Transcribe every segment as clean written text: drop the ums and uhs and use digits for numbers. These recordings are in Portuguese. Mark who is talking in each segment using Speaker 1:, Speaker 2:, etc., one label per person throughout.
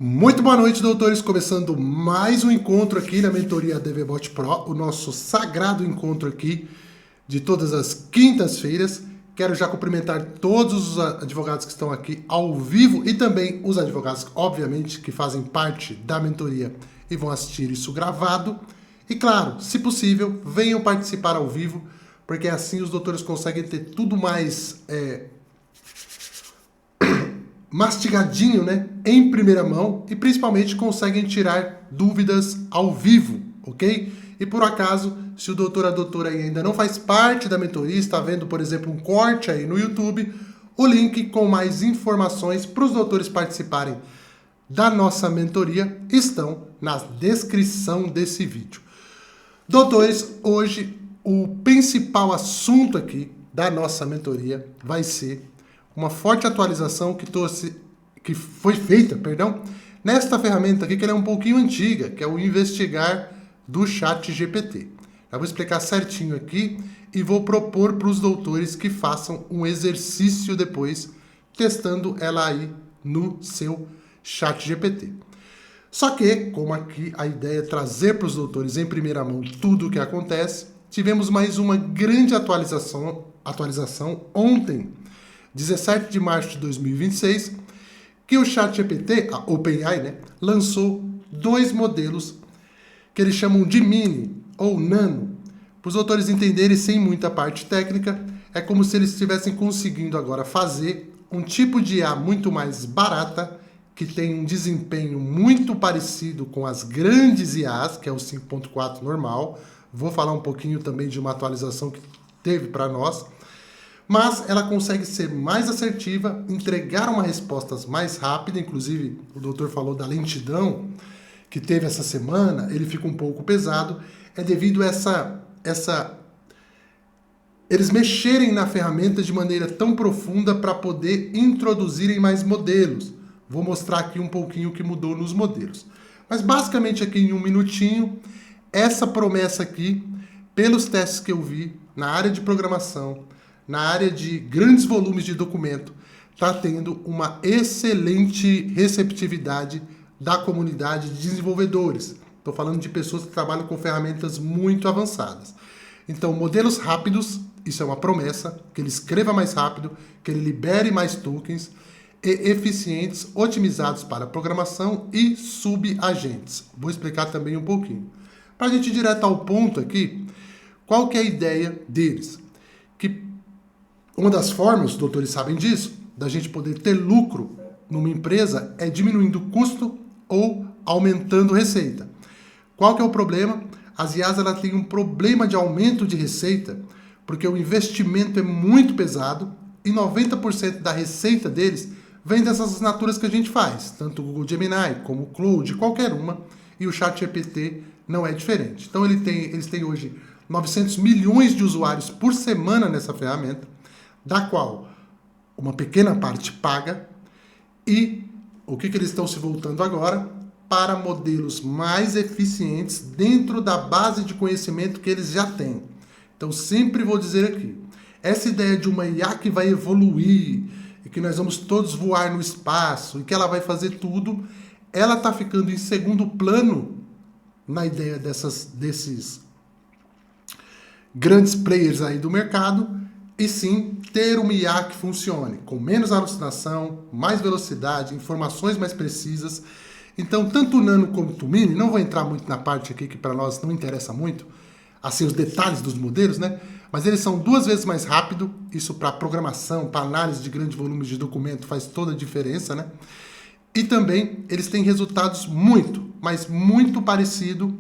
Speaker 1: Muito boa noite, doutores. Começando mais um encontro aqui na mentoria DVBot Pro, o nosso sagrado encontro aqui de todas as quintas-feiras. Quero já cumprimentar todos os advogados que estão aqui ao vivo e também os advogados, obviamente, que fazem parte da mentoria e vão assistir isso gravado. E claro, se possível, venham participar ao vivo, porque assim os doutores conseguem ter tudo mais mastigadinho, né, em primeira mão e principalmente conseguem tirar dúvidas ao vivo, ok? E por acaso, se o doutor ou a doutora ainda não faz parte da mentoria, está vendo, por exemplo, um corte aí no YouTube, o link com mais informações para os doutores participarem da nossa mentoria estão na descrição desse vídeo. Doutores, hoje o principal assunto aqui da nossa mentoria vai ser uma forte atualização que foi feita, nesta ferramenta aqui, que ela é um pouquinho antiga, que é o Investigar do ChatGPT. Eu vou explicar certinho aqui e vou propor para os doutores que façam um exercício depois, testando ela aí no seu ChatGPT. Só que, como aqui a ideia é trazer para os doutores em primeira mão tudo o que acontece, tivemos mais uma grande atualização ontem, 17 de março de 2026, que o ChatGPT, a OpenAI, né, lançou dois modelos que eles chamam de Mini ou Nano. Para os autores entenderem sem muita parte técnica, é como se eles estivessem conseguindo agora fazer um tipo de IA muito mais barata, que tem um desempenho muito parecido com as grandes IAs, que é o 5.4 normal. Vou falar um pouquinho também de uma atualização que teve para nós. Mas ela consegue ser mais assertiva, entregar uma resposta mais rápida, inclusive o doutor falou da lentidão que teve essa semana, ele fica um pouco pesado, é devido a eles mexerem na ferramenta de maneira tão profunda para poder introduzirem mais modelos. Vou mostrar aqui um pouquinho o que mudou nos modelos. Mas basicamente aqui em um minutinho, essa promessa aqui, pelos testes que eu vi na área de programação, na área de grandes volumes de documento, está tendo uma excelente receptividade da comunidade de desenvolvedores. Estou falando de pessoas que trabalham com ferramentas muito avançadas. Então, modelos rápidos, isso é uma promessa, que ele escreva mais rápido, que ele libere mais tokens, e eficientes, otimizados para programação e subagentes. Vou explicar também um pouquinho. Para a gente ir direto ao ponto aqui, qual que é a ideia deles? Que uma das formas, os doutores sabem disso, da gente poder ter lucro numa empresa é diminuindo o custo ou aumentando receita. Qual que é o problema? As IAs ela têm um problema de aumento de receita, porque o investimento é muito pesado e 90% da receita deles vem dessas assinaturas que a gente faz, tanto o Google Gemini como o Claude, qualquer uma, e o ChatGPT não é diferente. Então eles têm hoje 900 milhões de usuários por semana nessa ferramenta, da qual uma pequena parte paga, e o que eles estão se voltando agora? Para modelos mais eficientes dentro da base de conhecimento que eles já têm. Então sempre vou dizer aqui, essa ideia de uma IA que vai evoluir, e que nós vamos todos voar no espaço, e que ela vai fazer tudo, ela está ficando em segundo plano na ideia desses grandes players aí do mercado, e sim ter uma IA que funcione com menos alucinação, mais velocidade, informações mais precisas. Então, tanto o Nano quanto o Mini, não vou entrar muito na parte aqui que para nós não interessa muito, assim, os detalhes dos modelos, né? Mas eles são 2 vezes mais rápido, isso para programação, para análise de grandes volumes de documento faz toda a diferença, né? E também eles têm resultados muito, mas muito parecido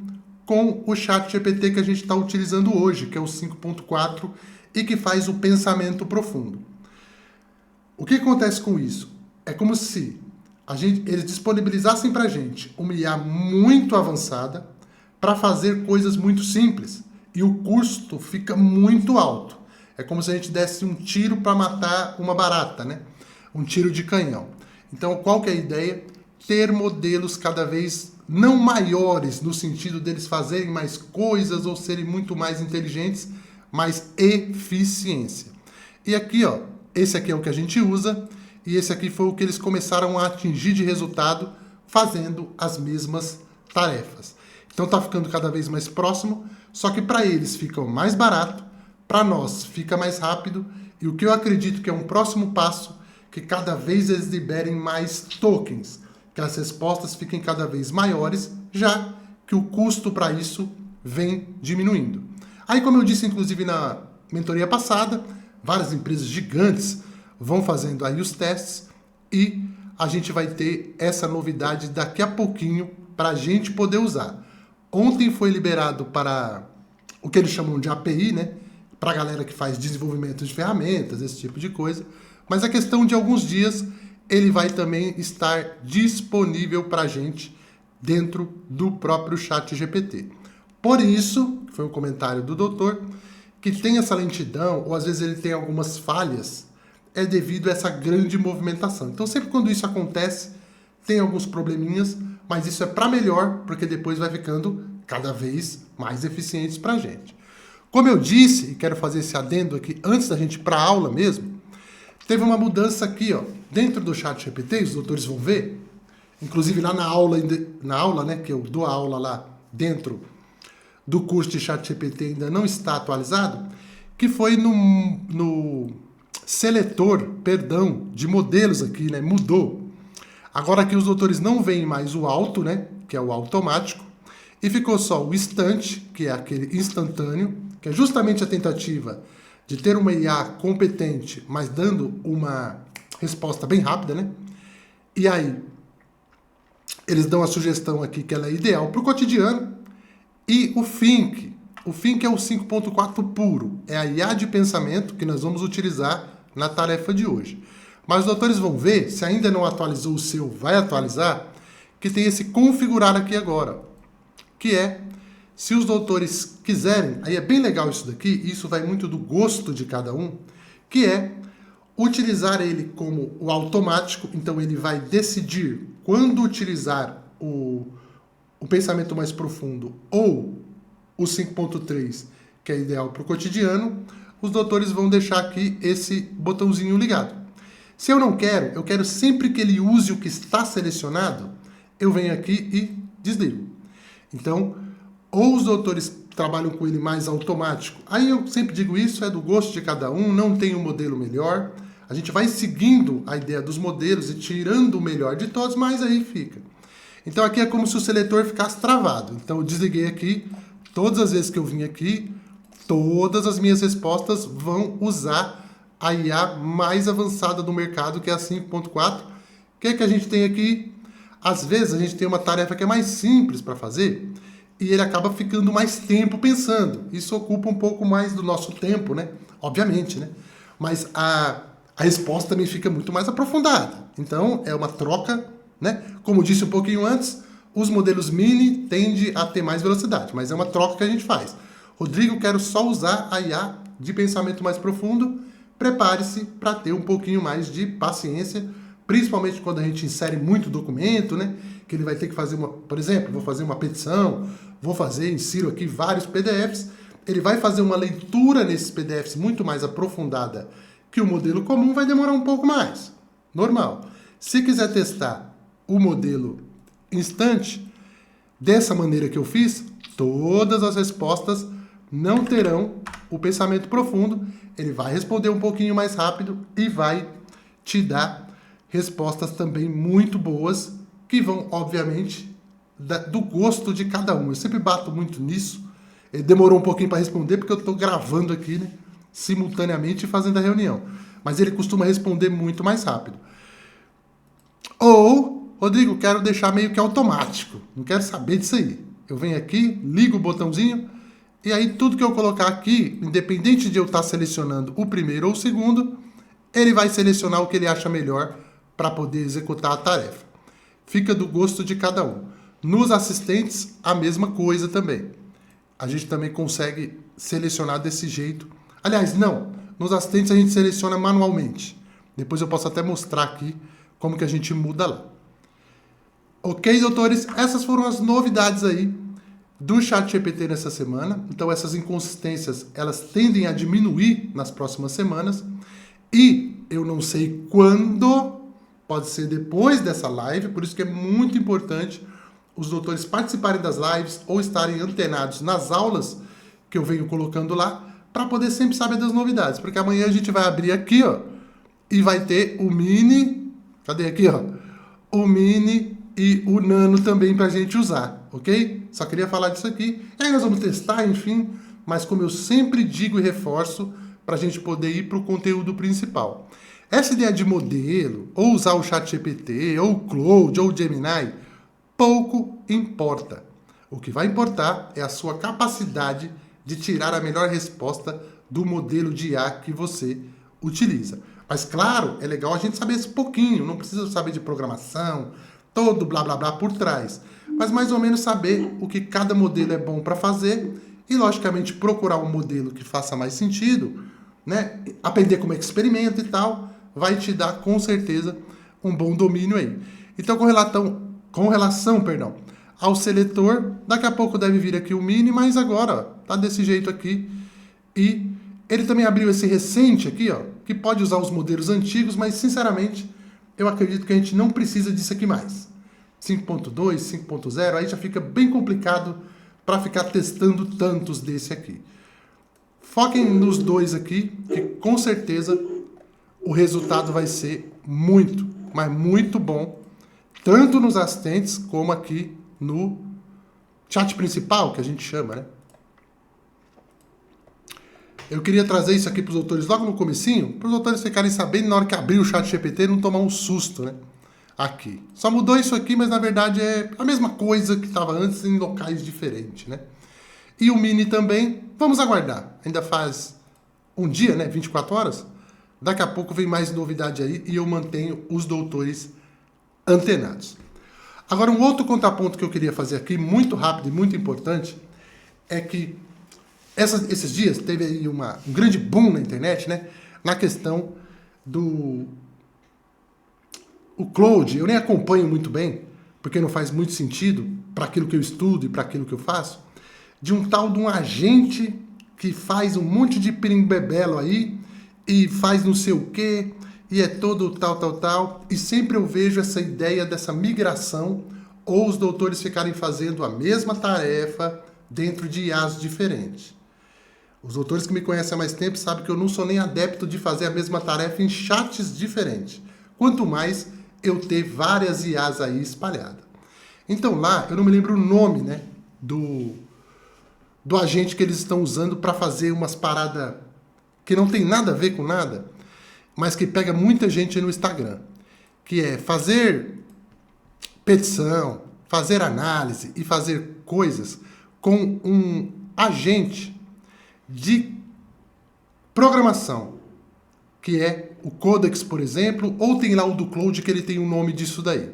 Speaker 1: com o ChatGPT que a gente está utilizando hoje, que é o 5.4, e que faz o pensamento profundo. O que acontece com isso? É como se eles disponibilizassem para a gente uma IA muito avançada para fazer coisas muito simples, e o custo fica muito alto. É como se a gente desse um tiro para matar uma barata, né? Um tiro de canhão. Então, qual que é a ideia? Ter modelos cada vez não maiores, no sentido deles fazerem mais coisas ou serem muito mais inteligentes, mas eficiência. E aqui, ó, esse aqui é o que a gente usa, e esse aqui foi o que eles começaram a atingir de resultado, fazendo as mesmas tarefas. Então está ficando cada vez mais próximo, só que para eles fica mais barato, para nós fica mais rápido, e o que eu acredito que é um próximo passo, que cada vez eles liberem mais tokens, que as respostas fiquem cada vez maiores, já que o custo para isso vem diminuindo. Aí, como eu disse, inclusive, na mentoria passada, várias empresas gigantes vão fazendo aí os testes e a gente vai ter essa novidade daqui a pouquinho para a gente poder usar. Ontem foi liberado para o que eles chamam de API, né? Para a galera que faz desenvolvimento de ferramentas, esse tipo de coisa. Mas a questão de alguns dias, ele vai também estar disponível para a gente dentro do próprio ChatGPT. Por isso, foi um comentário do doutor, que tem essa lentidão, ou às vezes ele tem algumas falhas, é devido a essa grande movimentação. Então, sempre quando isso acontece, tem alguns probleminhas, mas isso é para melhor, porque depois vai ficando cada vez mais eficientes para a gente. Como eu disse, e quero fazer esse adendo aqui antes da gente ir para a aula mesmo, teve uma mudança aqui, ó, dentro do ChatGPT, os doutores vão ver, inclusive lá na aula, né, que eu dou a aula lá dentro do curso de ChatGPT ainda não está atualizado, que foi no seletor, de modelos aqui, né, mudou. Agora aqui os doutores não veem mais o auto, né, que é o automático, e ficou só o instante, que é aquele instantâneo, que é justamente a tentativa de ter uma IA competente, mas dando uma resposta bem rápida, né? E aí, eles dão a sugestão aqui que ela é ideal para o cotidiano. E o Think é o 5.4 puro, é a IA de pensamento que nós vamos utilizar na tarefa de hoje. Mas os doutores vão ver, se ainda não atualizou o seu, vai atualizar, que tem esse configurar aqui agora, que é, se os doutores quiserem, aí é bem legal isso daqui, isso vai muito do gosto de cada um, que é utilizar ele como o automático, então ele vai decidir quando utilizar o pensamento mais profundo ou o 5.3, que é ideal para o cotidiano, os doutores vão deixar aqui esse botãozinho ligado. Se eu não quero, eu quero sempre que ele use o que está selecionado, eu venho aqui e desligo. Então, ou os doutores trabalham com ele mais automático, aí eu sempre digo isso, é do gosto de cada um, não tem um modelo melhor, a gente vai seguindo a ideia dos modelos e tirando o melhor de todos, mas aí fica. Então aqui é como se o seletor ficasse travado. Então eu desliguei aqui, todas as vezes que eu vim aqui, todas as minhas respostas vão usar a IA mais avançada do mercado, que é a 5.4. O que é que a gente tem aqui? Às vezes a gente tem uma tarefa que é mais simples para fazer e ele acaba ficando mais tempo pensando. Isso ocupa um pouco mais do nosso tempo, né? Obviamente, né? Mas a resposta também fica muito mais aprofundada. Então é uma troca, né? Como disse um pouquinho antes, os modelos mini tendem a ter mais velocidade, mas é uma troca que a gente faz. Rodrigo, quero só usar a IA de pensamento mais profundo. Prepare-se para ter um pouquinho mais de paciência, principalmente quando a gente insere muito documento, né? Que ele vai ter que fazer por exemplo, vou fazer uma petição, insiro aqui vários PDFs, ele vai fazer uma leitura nesses PDFs muito mais aprofundada que o modelo comum, vai demorar um pouco mais. Normal. Se quiser testar o modelo instante, dessa maneira que eu fiz, todas as respostas não terão o pensamento profundo, ele vai responder um pouquinho mais rápido e vai te dar respostas também muito boas, que vão, obviamente, do gosto de cada um. Eu sempre bato muito nisso. Ele demorou um pouquinho para responder, porque eu estou gravando aqui, né, simultaneamente e fazendo a reunião. Mas ele costuma responder muito mais rápido. Ou, Rodrigo, quero deixar meio que automático. Não quero saber disso aí. Eu venho aqui, ligo o botãozinho, e aí tudo que eu colocar aqui, independente de eu estar selecionando o primeiro ou o segundo, ele vai selecionar o que ele acha melhor para poder executar a tarefa. Fica do gosto de cada um. Nos assistentes, a mesma coisa também. A gente também consegue selecionar desse jeito. Aliás, não. Nos assistentes a gente seleciona manualmente. Depois eu posso até mostrar aqui como que a gente muda lá. Ok, doutores? Essas foram as novidades aí do ChatGPT nessa semana. Então essas inconsistências, elas tendem a diminuir nas próximas semanas. E eu não sei quando, pode ser depois dessa live, por isso que é muito importante os doutores participarem das lives ou estarem antenados nas aulas que eu venho colocando lá, para poder sempre saber das novidades. Porque amanhã a gente vai abrir aqui, ó, e vai ter o Mini, cadê aqui, ó? O Mini e o Nano também pra gente usar, ok? Só queria falar disso aqui. E aí nós vamos testar, enfim, mas como eu sempre digo e reforço, pra gente poder ir pro conteúdo principal. Essa ideia de modelo, ou usar o ChatGPT, ou o Claude, ou o Gemini, pouco importa. O que vai importar é a sua capacidade de tirar a melhor resposta do modelo de IA que você utiliza. Mas claro, é legal a gente saber esse pouquinho, não precisa saber de programação, todo blá blá blá por trás, mas mais ou menos saber o que cada modelo é bom para fazer e logicamente procurar um modelo que faça mais sentido, né? Aprender como é que experimenta e tal, vai te dar com certeza um bom domínio aí. Então com relação ao seletor, daqui a pouco deve vir aqui o Mini, mas agora, ó, tá desse jeito aqui. E ele também abriu esse recente aqui, ó, que pode usar os modelos antigos, mas sinceramente, eu acredito que a gente não precisa disso aqui mais. 5.2, 5.0, aí já fica bem complicado para ficar testando tantos desse aqui. Foquem nos dois aqui, que com certeza o resultado vai ser muito, mas muito bom, tanto nos assistentes como aqui no chat principal, que a gente chama, né? Eu queria trazer isso aqui para os doutores logo no comecinho, para os doutores ficarem sabendo na hora que abrir o chat GPT não tomar um susto, né? Aqui. Só mudou isso aqui, mas na verdade é a mesma coisa que estava antes em locais diferentes, né? E o Mini também, vamos aguardar. Ainda faz um dia, né? 24 horas. Daqui a pouco vem mais novidade aí e eu mantenho os doutores antenados. Agora, um outro contraponto que eu queria fazer aqui, muito rápido e muito importante, é que esses dias teve aí um grande boom na internet, né? Na questão do... O Claude, eu nem acompanho muito bem, porque não faz muito sentido para aquilo que eu estudo e para aquilo que eu faço, de um tal de um agente que faz um monte de pirimbebelo aí e faz não sei o quê, e é todo tal, e sempre eu vejo essa ideia dessa migração, ou os doutores ficarem fazendo a mesma tarefa dentro de IAs diferentes. Os doutores que me conhecem há mais tempo sabem que eu não sou nem adepto de fazer a mesma tarefa em chats diferentes. Quanto mais eu ter várias IAs aí espalhadas. Então lá, eu não me lembro o nome, né, do agente que eles estão usando para fazer umas paradas que não tem nada a ver com nada, mas que pega muita gente no Instagram, que é fazer petição, fazer análise e fazer coisas com um agente de programação, que é o Codex, por exemplo, ou tem lá o do Claude, que ele tem o nome disso daí.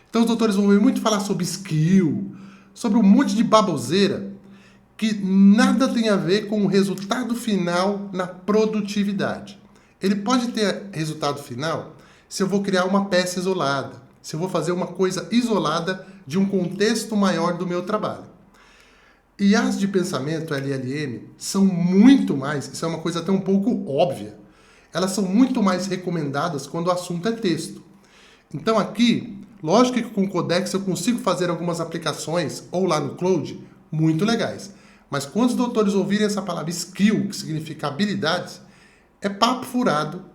Speaker 1: Então os doutores vão ouvir muito falar sobre skill, sobre um monte de baboseira, que nada tem a ver com o resultado final na produtividade. Ele pode ter resultado final se eu vou criar uma peça isolada, se eu vou fazer uma coisa isolada de um contexto maior do meu trabalho. IAs de pensamento, LLM, são muito mais, isso é uma coisa até um pouco óbvia, elas são muito mais recomendadas quando o assunto é texto. Então aqui, lógico que com o Codex eu consigo fazer algumas aplicações, ou lá no Claude, muito legais. Mas quando os doutores ouvirem essa palavra skill, que significa habilidades, é papo furado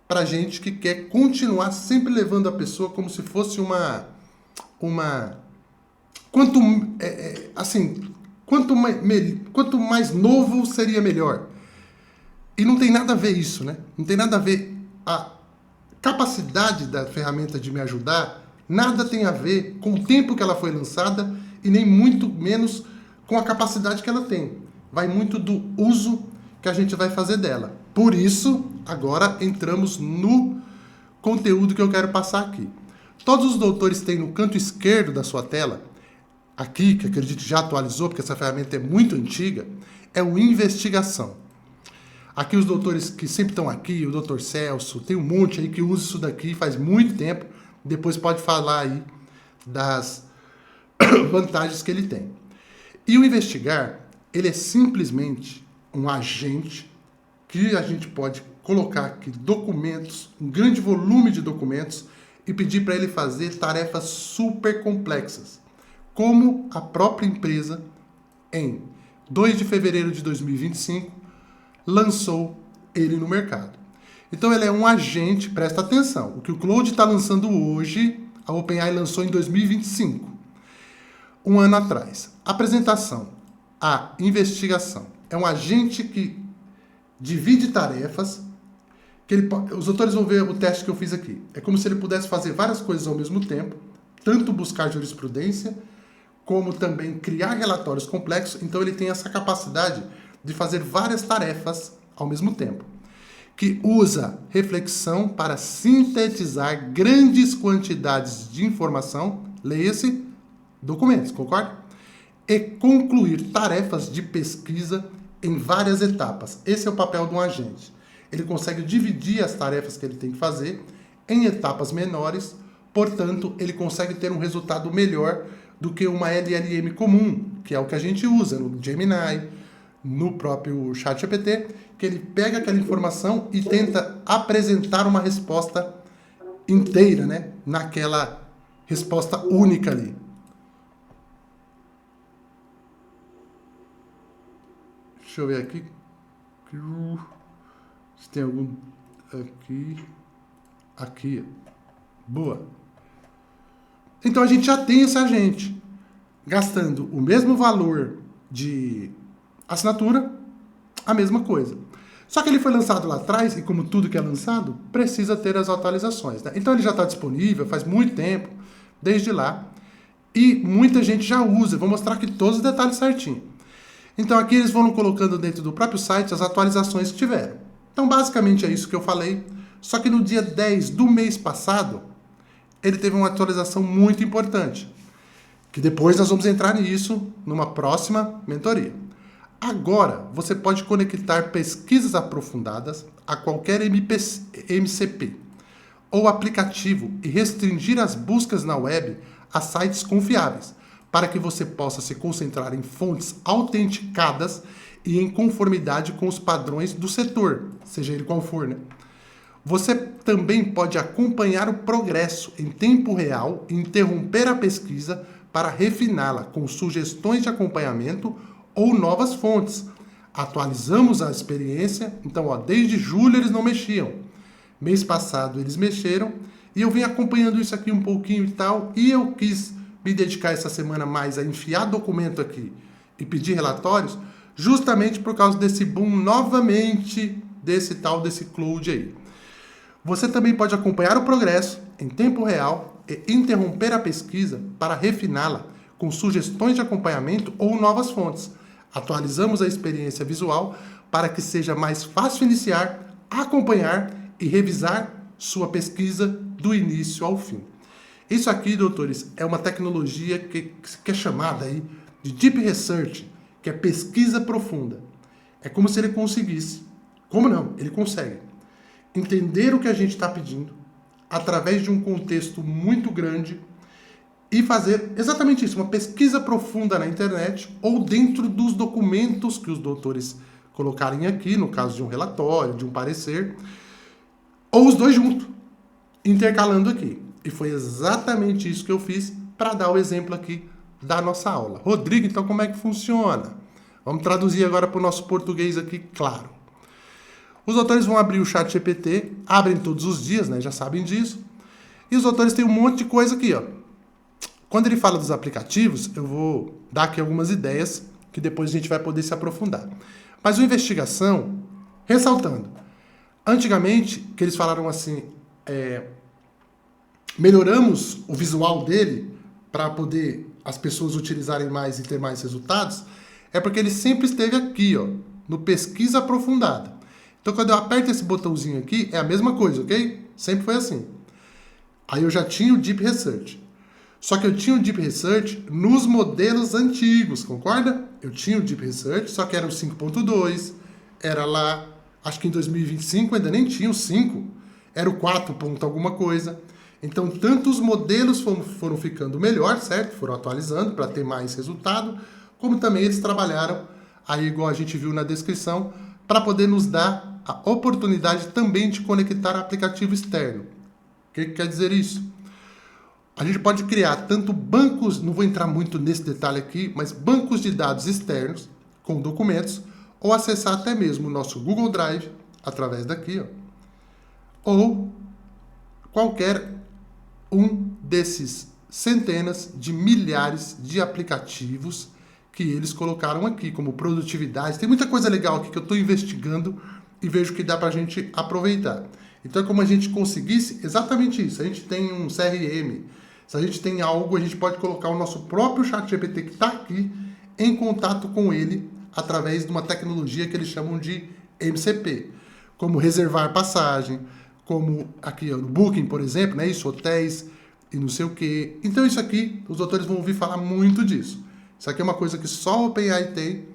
Speaker 1: para gente que quer continuar sempre levando a pessoa como se fosse quanto mais novo seria melhor. E não tem nada a ver isso, né? Não tem nada a ver a capacidade da ferramenta de me ajudar, nada tem a ver com o tempo que ela foi lançada e nem muito menos com a capacidade que ela tem. Vai muito do uso que a gente vai fazer dela. Por isso, agora entramos no conteúdo que eu quero passar aqui. Todos os doutores têm no canto esquerdo da sua tela, aqui, que acredito já atualizou, porque essa ferramenta é muito antiga, é o Investigação. Aqui os doutores que sempre estão aqui, o doutor Celso, tem um monte aí que usa isso daqui faz muito tempo, depois pode falar aí das vantagens que ele tem. E o Investigar, ele é simplesmente um agente que a gente pode colocar aqui documentos, um grande volume de documentos, e pedir para ele fazer tarefas super complexas, como a própria empresa, em 2 de fevereiro de 2025, lançou ele no mercado. Então ele é um agente, presta atenção, o que o Claude está lançando hoje, a OpenAI lançou em 2025, um ano atrás. Apresentação, a investigação. É um agente que divide tarefas, os autores vão ver o teste que eu fiz aqui. É como se ele pudesse fazer várias coisas ao mesmo tempo, tanto buscar jurisprudência, como também criar relatórios complexos. Então ele tem essa capacidade de fazer várias tarefas ao mesmo tempo, que usa reflexão para sintetizar grandes quantidades de informação, leia-se documentos, concorda? E concluir tarefas de pesquisa em várias etapas. Esse é o papel de um agente. Ele consegue dividir as tarefas que ele tem que fazer em etapas menores, portanto, ele consegue ter um resultado melhor do que uma LLM comum, que é o que a gente usa no Gemini, no próprio ChatGPT, que ele pega aquela informação e tenta apresentar uma resposta inteira, né? Naquela resposta única ali. Deixa eu ver aqui. Se tem algum aqui. Aqui. Boa. Então a gente já tem esse agente gastando o mesmo valor de assinatura, a mesma coisa. Só que ele foi lançado lá atrás, e como tudo que é lançado, precisa ter as atualizações, né? Então ele já está disponível faz muito tempo, desde lá, e muita gente já usa. Vou mostrar aqui todos os detalhes certinho. Então aqui eles vão colocando dentro do próprio site as atualizações que tiveram. Então basicamente é isso que eu falei, só que no dia 10 do mês passado, ele teve uma atualização muito importante, que depois nós vamos entrar nisso numa próxima mentoria. Agora, você pode conectar pesquisas aprofundadas a qualquer MCP ou aplicativo e restringir as buscas na web a sites confiáveis, para que você possa se concentrar em fontes autenticadas e em conformidade com os padrões do setor, seja ele qual for, né? Você também pode acompanhar o progresso em tempo real e interromper a pesquisa para refiná-la com sugestões de acompanhamento ou novas fontes. Atualizamos a experiência, então desde julho eles não mexiam. Mês passado eles mexeram e eu vim acompanhando isso aqui um pouquinho e tal, e eu quis me dedicar essa semana mais a enfiar documento aqui e pedir relatórios, justamente por causa desse boom novamente desse Claude aí. Você também pode acompanhar o progresso em tempo real e interromper a pesquisa para refiná-la com sugestões de acompanhamento ou novas fontes. Atualizamos a experiência visual para que seja mais fácil iniciar, acompanhar e revisar sua pesquisa do início ao fim. Isso aqui, doutores, é uma tecnologia que é chamada aí de Deep Research, que é pesquisa profunda. É como se ele conseguisse, como não? Ele consegue entender o que a gente está pedindo através de um contexto muito grande e fazer exatamente isso, uma pesquisa profunda na internet ou dentro dos documentos que os doutores colocarem aqui, no caso de um relatório, de um parecer, ou os dois juntos, intercalando aqui. E foi exatamente isso que eu fiz para dar o exemplo aqui da nossa aula. Rodrigo, então como é que funciona? Vamos traduzir agora para o nosso português aqui, claro. Os autores vão abrir o ChatGPT, abrem todos os dias, né? Já sabem disso. E os autores têm um monte de coisa aqui, ó. Quando ele fala dos aplicativos, eu vou dar aqui algumas ideias que depois a gente vai poder se aprofundar. Mas a investigação, ressaltando, antigamente, que eles falaram assim, melhoramos o visual dele para poder as pessoas utilizarem mais e ter mais resultados, é porque ele sempre esteve aqui, ó, no pesquisa aprofundada. Então, quando eu aperto esse botãozinho aqui, é a mesma coisa, ok? Sempre foi assim. Aí eu já tinha o Deep Research. Só que eu tinha o Deep Research nos modelos antigos, concorda? Eu tinha o Deep Research, só que era o 5.2, era lá, acho que em 2025 ainda nem tinha o 5, era o 4 ponto alguma coisa. Então, tanto os modelos foram ficando melhor, certo? Foram atualizando para ter mais resultado, como também eles trabalharam, aí igual a gente viu na descrição, para poder nos dar a oportunidade também de conectar aplicativo externo. O que quer dizer isso? A gente pode criar tanto bancos, não vou entrar muito nesse detalhe aqui, mas bancos de dados externos com documentos, ou acessar até mesmo o nosso Google Drive, através daqui, ó, ou qualquer um desses centenas de milhares de aplicativos que eles colocaram aqui, como produtividade. Tem muita coisa legal aqui que eu estou investigando e vejo que dá para a gente aproveitar. Então é como a gente conseguisse exatamente isso. A gente tem um CRM, se a gente tem algo, a gente pode colocar o nosso próprio ChatGPT que está aqui em contato com ele através de uma tecnologia que eles chamam de MCP, como reservar passagem, como aqui ó, no Booking, por exemplo, né, isso, hotéis e não sei o quê. Então isso aqui, os doutores vão ouvir falar muito disso. Isso aqui é uma coisa que só o OpenAI tem.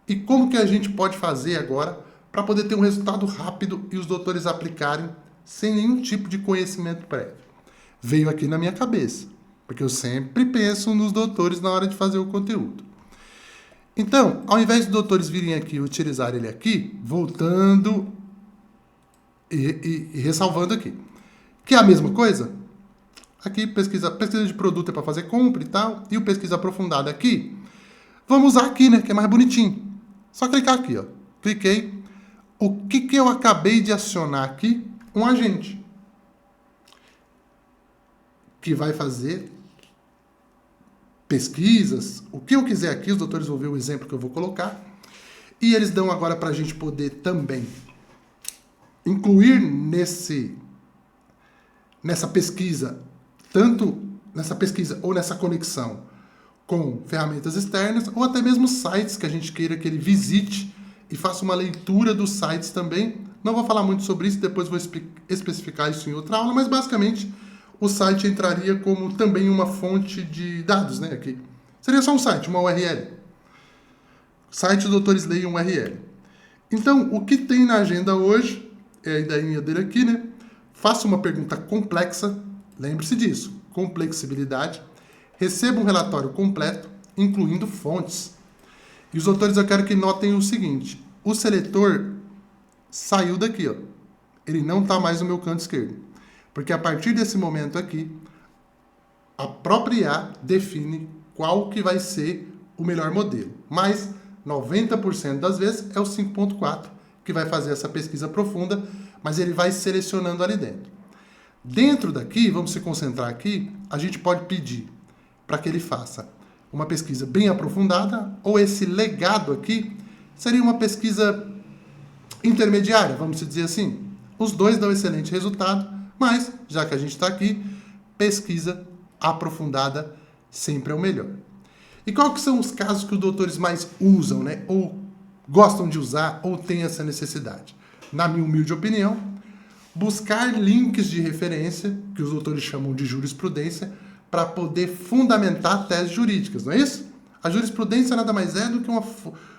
Speaker 1: E como que a gente pode fazer agora para poder ter um resultado rápido e os doutores aplicarem sem nenhum tipo de conhecimento prévio? Veio aqui na minha cabeça, porque eu sempre penso nos doutores na hora de fazer o conteúdo. Então, ao invés dos doutores virem aqui e utilizar ele aqui, voltando e ressalvando aqui, que é a mesma coisa, aqui pesquisa de produto é para fazer compra e tal, e o pesquisa aprofundada aqui, vamos usar aqui, né, que é mais bonitinho. Só clicar aqui, ó. Cliquei. O que eu acabei de acionar aqui? Um agente que vai fazer pesquisas, o que eu quiser aqui, os doutores vão ver o exemplo que eu vou colocar, e eles dão agora para a gente poder também incluir nessa pesquisa, tanto nessa pesquisa ou nessa conexão com ferramentas externas, ou até mesmo sites que a gente queira que ele visite e faça uma leitura dos sites também. Não vou falar muito sobre isso, depois vou especificar isso em outra aula, mas basicamente o site entraria como também uma fonte de dados, né? Aqui. Seria só um site, uma URL. Site os doutores leiam URL. Então, o que tem na agenda hoje, é a ideinha dele aqui, né? Faça uma pergunta complexa, lembre-se disso, complexibilidade. Receba um relatório completo, incluindo fontes. E os doutores, eu quero que notem o seguinte, o seletor saiu daqui, ó. Ele não está mais no meu canto esquerdo. Porque a partir desse momento aqui, a própria IA define qual que vai ser o melhor modelo. Mas 90% das vezes é o 5.4 que vai fazer essa pesquisa profunda, mas ele vai selecionando ali dentro. Dentro daqui, vamos se concentrar aqui, a gente pode pedir para que ele faça uma pesquisa bem aprofundada, ou esse legado aqui seria uma pesquisa intermediária, vamos dizer assim. Os dois dão excelente resultado, mas, já que a gente está aqui, pesquisa aprofundada sempre é o melhor. E quais que são os casos que os doutores mais usam, né? Ou gostam de usar, ou têm essa necessidade? Na minha humilde opinião, buscar links de referência, que os doutores chamam de jurisprudência, para poder fundamentar teses jurídicas, não é isso? A jurisprudência nada mais é do que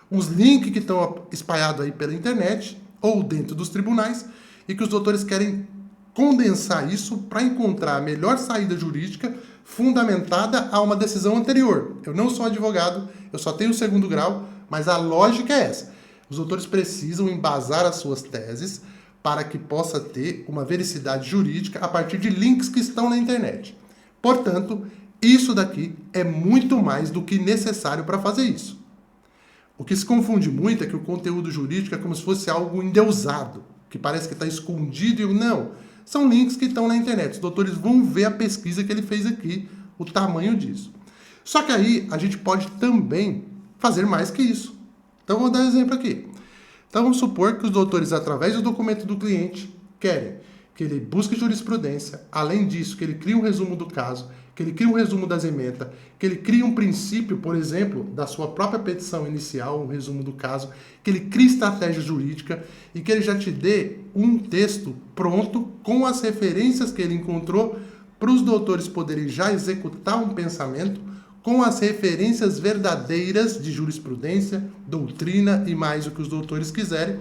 Speaker 1: uns links que estão espalhados aí pela internet, ou dentro dos tribunais, e que os doutores querem condensar isso para encontrar a melhor saída jurídica fundamentada a uma decisão anterior. Eu não sou advogado, eu só tenho o 2º grau, mas a lógica é essa. Os doutores precisam embasar as suas teses para que possa ter uma vericidade jurídica a partir de links que estão na internet. Portanto, isso daqui é muito mais do que necessário para fazer isso. O que se confunde muito é que o conteúdo jurídico é como se fosse algo endeusado, que parece que está escondido e não. São links que estão na internet. Os doutores vão ver a pesquisa que ele fez aqui, o tamanho disso. Só que aí a gente pode também fazer mais que isso. Então vou dar um exemplo aqui. Então vamos supor que os doutores, através do documento do cliente, querem que ele busque jurisprudência, além disso, que ele crie um resumo do caso, que ele crie um resumo das emendas, que ele crie um princípio, por exemplo, da sua própria petição inicial, um resumo do caso, que ele crie estratégia jurídica e que ele já te dê um texto pronto com as referências que ele encontrou para os doutores poderem já executar um pensamento com as referências verdadeiras de jurisprudência, doutrina e mais o que os doutores quiserem,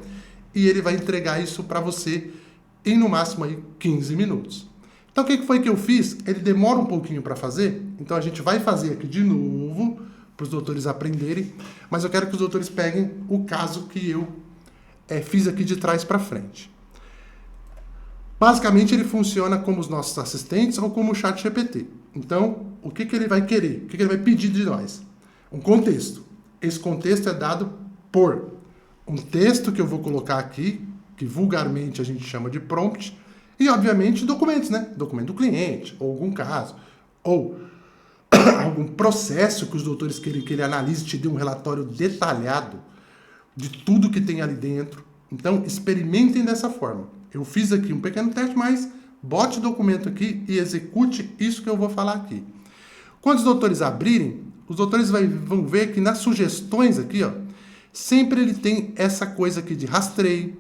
Speaker 1: e ele vai entregar isso para você em no máximo aí 15 minutos. Então o que foi que eu fiz? Ele demora um pouquinho para fazer, então a gente vai fazer aqui de novo para os doutores aprenderem, mas eu quero que os doutores peguem o caso que eu fiz aqui de trás para frente. Basicamente, ele funciona como os nossos assistentes ou como o ChatGPT. Então, o que ele vai querer? O que ele vai pedir de nós? Um contexto. Esse contexto é dado por um texto que eu vou colocar aqui, que vulgarmente a gente chama de prompt, e, obviamente, documentos, né? Documento do cliente, ou algum caso, ou algum processo que os doutores querem que ele analise e te dê um relatório detalhado de tudo que tem ali dentro. Então, experimentem dessa forma. Eu fiz aqui um pequeno teste, mas bote o documento aqui e execute isso que eu vou falar aqui. Quando os doutores abrirem, os doutores vão ver que nas sugestões aqui, ó, sempre ele tem essa coisa aqui de rastreio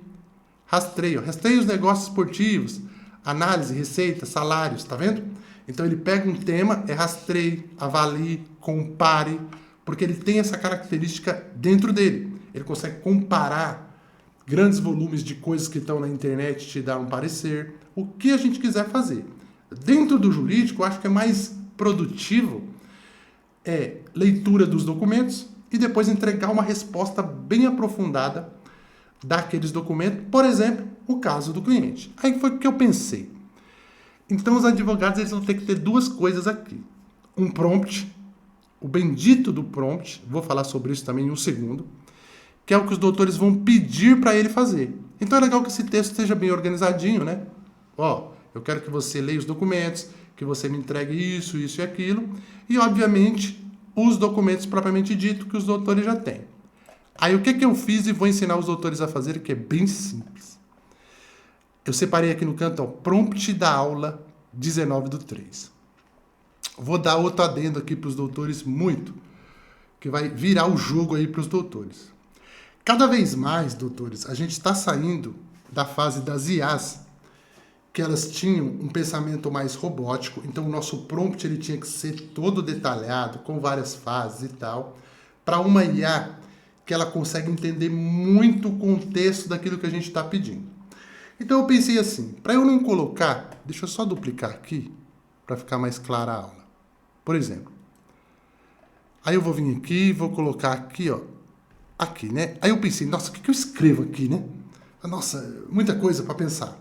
Speaker 1: os negócios esportivos, análise, receita, salários, tá vendo? Então ele pega um tema, rastreie, avalie, compare, porque ele tem essa característica dentro dele. Ele consegue comparar grandes volumes de coisas que estão na internet, te dar um parecer, o que a gente quiser fazer. Dentro do jurídico, eu acho que é mais produtivo leitura dos documentos e depois entregar uma resposta bem aprofundada daqueles documentos, por exemplo, o caso do cliente. Aí foi o que eu pensei. Então os advogados eles vão ter que ter duas coisas aqui. Um prompt, o bendito do prompt, vou falar sobre isso também em um segundo, que é o que os doutores vão pedir para ele fazer. Então é legal que esse texto esteja bem organizadinho, né? Ó, eu quero que você leia os documentos, que você me entregue isso, isso e aquilo, e obviamente os documentos propriamente dito que os doutores já têm. Aí o que eu fiz e vou ensinar os doutores a fazer, que é bem simples. Eu separei aqui no canto, ó, prompt da aula 19/3. Vou dar outro adendo aqui para os doutores muito, que vai virar o jogo aí para os doutores. Cada vez mais, doutores, a gente está saindo da fase das IAs, que elas tinham um pensamento mais robótico, então o nosso prompt ele tinha que ser todo detalhado, com várias fases e tal, para uma IA que ela consegue entender muito o contexto daquilo que a gente está pedindo. Então eu pensei assim, para eu não colocar, deixa eu só duplicar aqui, para ficar mais clara a aula. Por exemplo, aí eu vou vir aqui e vou colocar aqui, ó, aqui, né? Aí eu pensei, nossa, o que eu escrevo aqui, né? Nossa, muita coisa para pensar.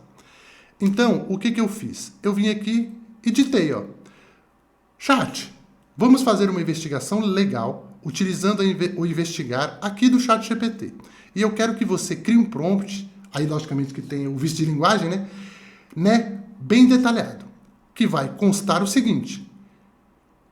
Speaker 1: Então, o que eu fiz? Eu vim aqui e ditei, ó, chat, vamos fazer uma investigação legal utilizando o investigar aqui do ChatGPT. E eu quero que você crie um prompt, aí logicamente que tem o vício de linguagem, né, bem detalhado, que vai constar o seguinte,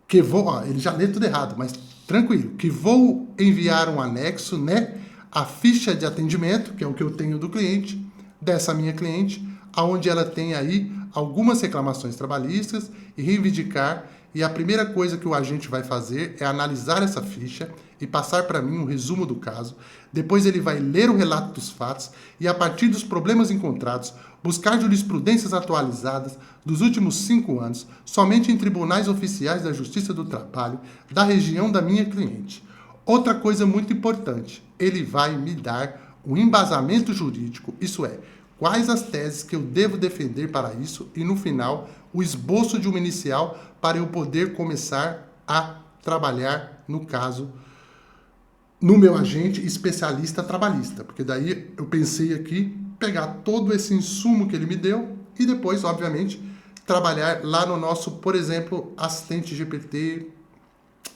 Speaker 1: que ele já lê tudo errado, mas tranquilo, que vou enviar um anexo, né, a ficha de atendimento, que é o que eu tenho do cliente, dessa minha cliente, onde ela tem aí algumas reclamações trabalhistas e reivindicar, e a primeira coisa que o agente vai fazer é analisar essa ficha e passar para mim um resumo do caso. Depois ele vai ler o relato dos fatos e, a partir dos problemas encontrados, buscar jurisprudências atualizadas dos últimos 5 anos, somente em tribunais oficiais da Justiça do Trabalho da região da minha cliente. Outra coisa muito importante, ele vai me dar um embasamento jurídico, isso é, quais as teses que eu devo defender para isso e, no final, o esboço de uma inicial para eu poder começar a trabalhar, no caso, no meu agente especialista trabalhista. Porque daí eu pensei aqui, pegar todo esse insumo que ele me deu e depois, obviamente, trabalhar lá no nosso, por exemplo, assistente GPT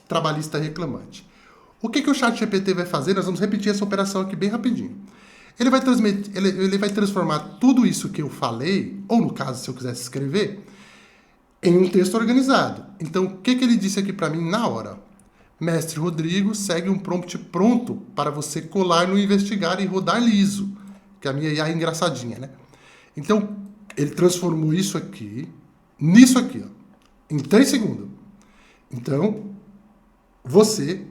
Speaker 1: trabalhista reclamante. O que o ChatGPT vai fazer? Nós vamos repetir essa operação aqui bem rapidinho. Ele vai transformar tudo isso que eu falei, ou no caso, se eu quisesse escrever, em um texto organizado. Então, o que ele disse aqui para mim na hora? Mestre Rodrigo, segue um prompt pronto para você colar no investigar e rodar liso, que a minha IA é engraçadinha, né? Então, ele transformou isso aqui, nisso aqui, ó, em 3 segundos. Então, você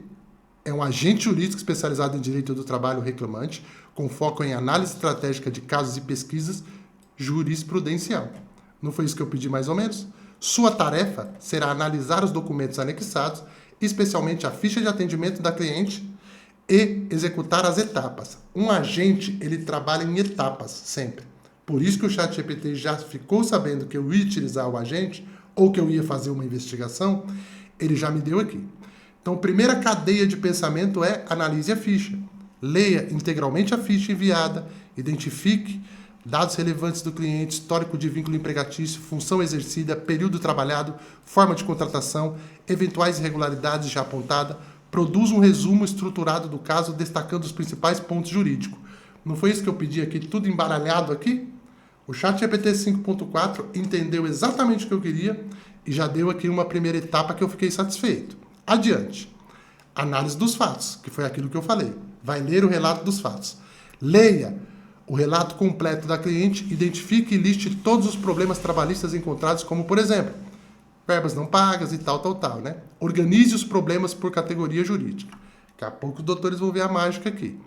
Speaker 1: é um agente jurídico especializado em direito do trabalho reclamante, com foco em análise estratégica de casos e pesquisas jurisprudencial. Não foi isso que eu pedi mais ou menos? Sua tarefa será analisar os documentos anexados, especialmente a ficha de atendimento da cliente, e executar as etapas. Um agente, ele trabalha em etapas, sempre. Por isso que o ChatGPT já ficou sabendo que eu ia utilizar o agente, ou que eu ia fazer uma investigação, ele já me deu aqui. Então, a primeira cadeia de pensamento é analise a ficha. Leia integralmente a ficha enviada, identifique dados relevantes do cliente, histórico de vínculo empregatício, função exercida, período trabalhado, forma de contratação, eventuais irregularidades já apontadas, produz um resumo estruturado do caso, destacando os principais pontos jurídicos. Não foi isso que eu pedi aqui, tudo embaralhado aqui? O ChatGPT 5.4 entendeu exatamente o que eu queria e já deu aqui uma primeira etapa que eu fiquei satisfeito. Adiante. Análise dos fatos, que foi aquilo que eu falei. Vai ler o relato dos fatos. Leia o relato completo da cliente, identifique e liste todos os problemas trabalhistas encontrados, como, por exemplo, verbas não pagas e tal, né? Organize os problemas por categoria jurídica. Daqui a pouco os doutores vão ver a mágica aqui.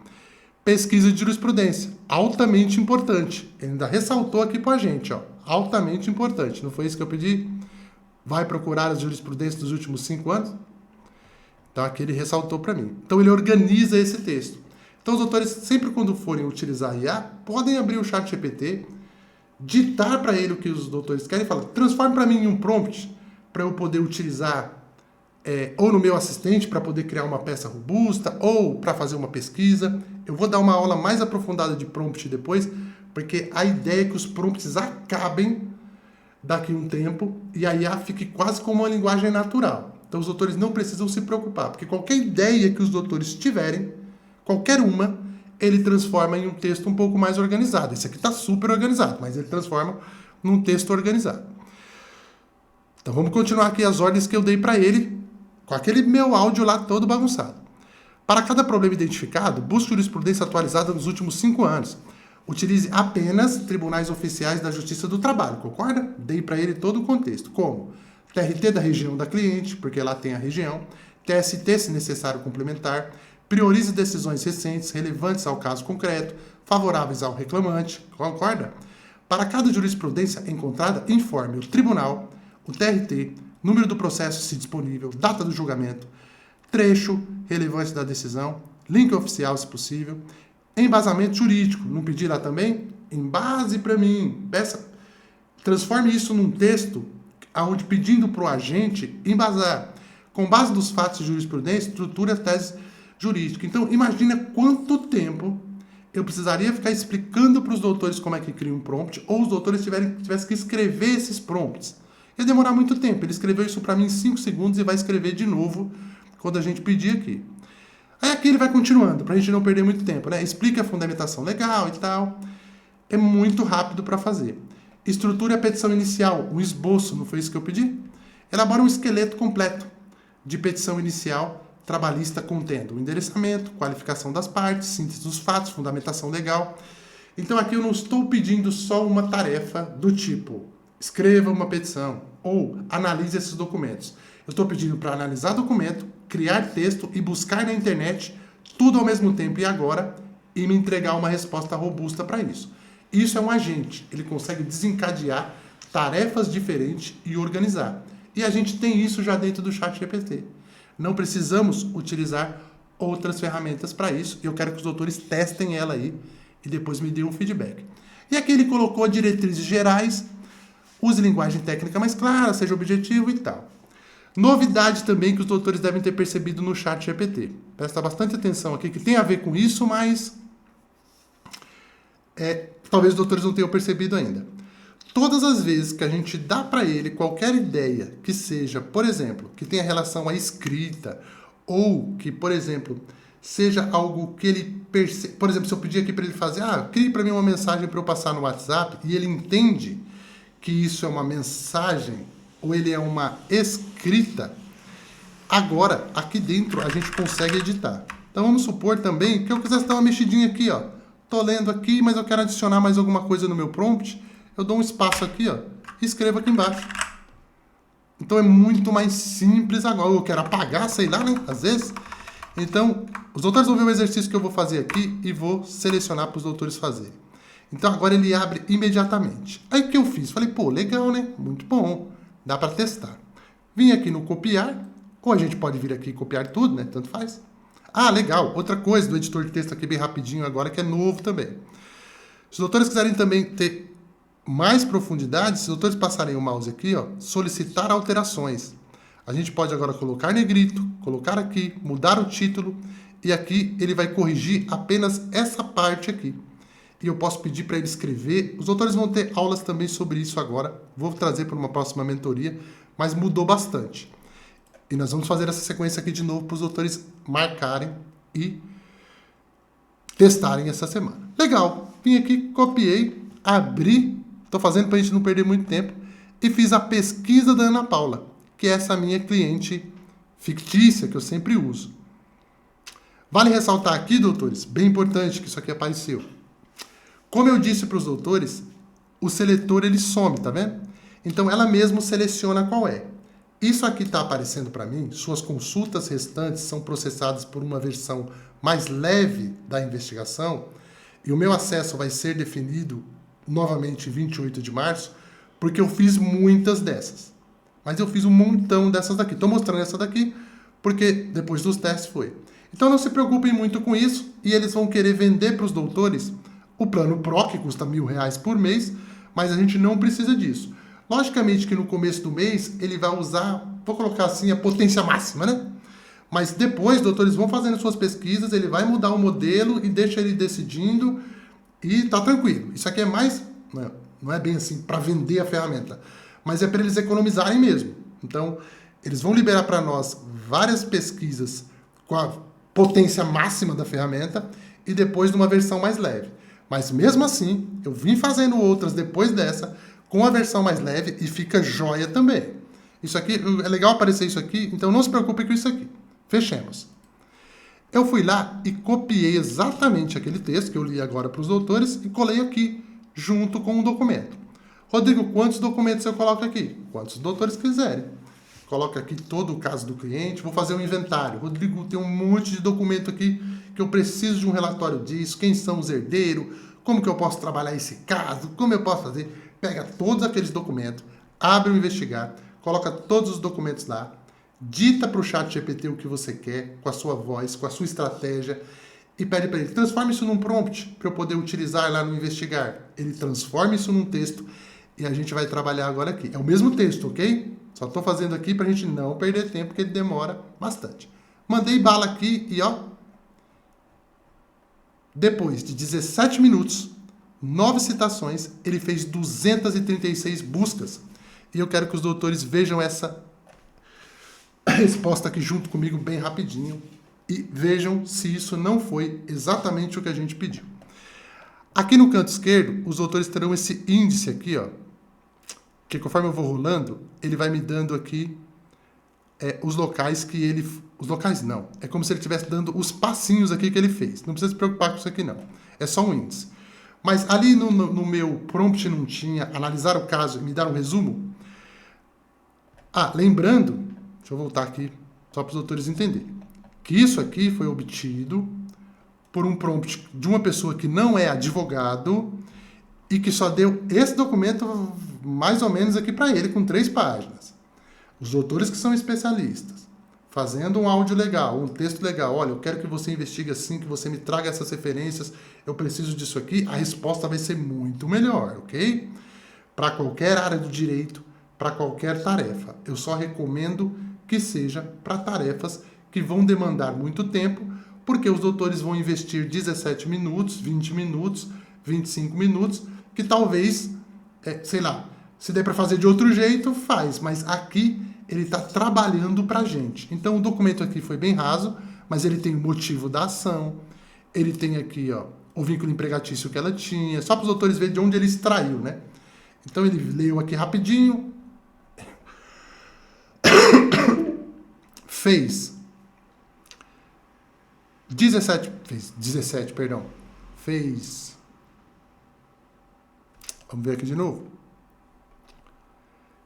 Speaker 1: Pesquisa de jurisprudência, altamente importante. Ele ainda ressaltou aqui pra gente, ó, altamente importante. Não foi isso que eu pedi? Vai procurar as jurisprudências dos últimos 5 anos? Então aqui ele ressaltou para mim. Então ele organiza esse texto. Então os doutores, sempre quando forem utilizar IA, podem abrir o ChatGPT, ditar para ele o que os doutores querem e falar, transforme para mim em um prompt para eu poder utilizar ou no meu assistente para poder criar uma peça robusta ou para fazer uma pesquisa. Eu vou dar uma aula mais aprofundada de prompt depois, porque a ideia é que os prompts acabem daqui a um tempo e a IA fique quase como uma linguagem natural. Então os doutores não precisam se preocupar, porque qualquer ideia que os doutores tiverem, qualquer uma, ele transforma em um texto um pouco mais organizado. Esse aqui está super organizado, mas ele transforma num texto organizado. Então vamos continuar aqui as ordens que eu dei para ele, com aquele meu áudio lá todo bagunçado. Para cada problema identificado, busque jurisprudência atualizada nos últimos 5 anos. Utilize apenas tribunais oficiais da Justiça do Trabalho, concorda? Dei para ele todo o contexto, como TRT da região da cliente, porque lá tem a região, TST, se necessário complementar, priorize decisões recentes, relevantes ao caso concreto, favoráveis ao reclamante, concorda? Para cada jurisprudência encontrada, informe o tribunal, o TRT, número do processo, se disponível, data do julgamento, trecho relevante da decisão, link oficial, se possível, embasamento jurídico. Não pedi lá também? Embase para mim. Transforme isso num texto onde pedindo para o agente embasar. Com base nos fatos de jurisprudência, estrutura a tese jurídica. Então, imagina quanto tempo eu precisaria ficar explicando para os doutores como é que cria um prompt, ou os doutores tivessem que escrever esses prompts. Ia demorar muito tempo. Ele escreveu isso para mim em 5 segundos e vai escrever de novo quando a gente pedir aqui. Aí aqui ele vai continuando, para a gente não perder muito tempo, né? Explica a fundamentação legal e tal. É muito rápido para fazer. Estruture a petição inicial, um esboço, não foi isso que eu pedi? Elabora um esqueleto completo de petição inicial trabalhista contendo o endereçamento, qualificação das partes, síntese dos fatos, fundamentação legal. Então aqui eu não estou pedindo só uma tarefa do tipo escreva uma petição ou analise esses documentos. Eu estou pedindo para analisar documento, criar texto e buscar na internet tudo ao mesmo tempo e agora e me entregar uma resposta robusta para isso. Isso é um agente, ele consegue desencadear tarefas diferentes e organizar. E a gente tem isso já dentro do ChatGPT. Não precisamos utilizar outras ferramentas para isso. E eu quero que os doutores testem ela aí e depois me deem um feedback. E aqui ele colocou diretrizes gerais, use linguagem técnica mais clara, seja objetivo e tal. Novidade também que os doutores devem ter percebido no ChatGPT. Presta bastante atenção aqui, que tem a ver com isso, mas talvez os doutores não tenham percebido ainda. Todas as vezes que a gente dá para ele qualquer ideia que seja, por exemplo, que tenha relação à escrita, ou que, por exemplo, seja algo que ele percebe. Por exemplo, se eu pedir aqui para ele fazer, crie para mim uma mensagem para eu passar no WhatsApp, e ele entende que isso é uma mensagem, ou ele é uma escrita, agora, aqui dentro, a gente consegue editar. Então, vamos supor também que eu quisesse dar uma mexidinha aqui, ó. Tô lendo aqui, mas eu quero adicionar mais alguma coisa no meu prompt. Eu dou um espaço aqui, ó, e escrevo aqui embaixo. Então, é muito mais simples agora. Eu quero apagar, sei lá, né, às vezes. Então, os doutores vão ver o exercício que eu vou fazer aqui e vou selecionar para os doutores fazerem. Então, agora ele abre imediatamente. Aí, o que eu fiz? Falei, pô, legal, né? Muito bom. Dá para testar. Vim aqui no copiar, ou a gente pode vir aqui e copiar tudo, né? Tanto faz. Legal. Outra coisa do editor de texto aqui bem rapidinho agora, que é novo também. Se os doutores quiserem também ter mais profundidade, se os doutores passarem o mouse aqui, ó, solicitar alterações. A gente pode agora colocar negrito, colocar aqui, mudar o título, e aqui ele vai corrigir apenas essa parte aqui. e eu posso pedir para ele escrever. Os doutores vão ter aulas também sobre isso agora. Vou trazer para uma próxima mentoria, mas mudou bastante. E nós vamos fazer essa sequência aqui de novo para os doutores marcarem e testarem essa semana. Legal. Vim aqui, copiei, abri, estou fazendo para a gente não perder muito tempo, e fiz a pesquisa da Ana Paula, que é essa minha cliente fictícia que eu sempre uso. Vale ressaltar aqui, doutores, bem importante que isso aqui apareceu. Como eu disse para os doutores, o seletor ele some, tá vendo? Então ela mesmo seleciona qual é. Isso aqui está aparecendo para mim, suas consultas restantes são processadas por uma versão mais leve da investigação, e o meu acesso vai ser definido novamente em 28 de março, porque eu fiz muitas dessas. Mas eu fiz um montão dessas daqui. Estou mostrando essa daqui, porque depois dos testes foi. Então não se preocupem muito com isso, e eles vão querer vender para os doutores o plano Pro, que custa R$1.000 por mês, mas a gente não precisa disso. Logicamente que no começo do mês ele vai usar, vou colocar assim, a potência máxima, né? Mas depois, doutores, vão fazendo suas pesquisas, ele vai mudar o modelo e deixa ele decidindo e tá tranquilo. Isso aqui é mais, não é bem assim para vender a ferramenta, mas é para eles economizarem mesmo. Então, eles vão liberar para nós várias pesquisas com a potência máxima da ferramenta e depois numa versão mais leve. Mas mesmo assim, eu vim fazendo outras depois dessa com a versão mais leve e fica joia também. Isso aqui, é legal aparecer isso aqui, então não se preocupe com isso aqui. Fechemos. Eu fui lá e copiei exatamente aquele texto que eu li agora para os doutores e colei aqui, junto com o documento. Rodrigo, quantos documentos eu coloco aqui? Quantos os doutores quiserem. Coloco aqui todo o caso do cliente, vou fazer um inventário. Rodrigo, tem um monte de documento aqui que eu preciso de um relatório disso, quem são os herdeiros, como que eu posso trabalhar esse caso, como eu posso fazer. Pega todos aqueles documentos, abre o investigar, coloca todos os documentos lá, dita para o chat GPT o que você quer, com a sua voz, com a sua estratégia, e pede para ele, transforme isso num prompt para eu poder utilizar lá no investigar. Ele transforma isso num texto e a gente vai trabalhar agora aqui. É o mesmo texto, ok? Só estou fazendo aqui para a gente não perder tempo, porque ele demora bastante. Mandei bala aqui e ó, depois de 17 minutos, 9 citações, ele fez 236 buscas. E eu quero que os doutores vejam essa resposta aqui junto comigo bem rapidinho e vejam se isso não foi exatamente o que a gente pediu. Aqui no canto esquerdo, os doutores terão esse índice aqui, ó, que conforme eu vou rolando, ele vai me dando aqui os locais que ele... Os locais não. É como se ele estivesse dando os passinhos aqui que ele fez. Não precisa se preocupar com isso aqui, não. É só um índice. Mas ali no meu prompt não tinha analisar o caso e me dar um resumo. Ah, lembrando, deixa eu voltar aqui só para os doutores entenderem, que isso aqui foi obtido por um prompt de uma pessoa que não é advogado e que só deu esse documento mais ou menos aqui para ele, com 3 páginas. Os doutores que são especialistas, fazendo um áudio legal, um texto legal, olha, eu quero que você investigue assim, que você me traga essas referências, eu preciso disso aqui, a resposta vai ser muito melhor, ok? Para qualquer área do direito, para qualquer tarefa. Eu só recomendo que seja para tarefas que vão demandar muito tempo, porque os doutores vão investir 17 minutos, 20 minutos, 25 minutos, que talvez, sei lá, se der para fazer de outro jeito, faz, mas aqui ele está trabalhando para a gente. Então o documento aqui foi bem raso, mas ele tem o motivo da ação, ele tem aqui ó, o vínculo empregatício que ela tinha, só para os doutores verem de onde ele extraiu, né? Então ele leu aqui rapidinho, fez 17, perdão. Vamos ver aqui de novo.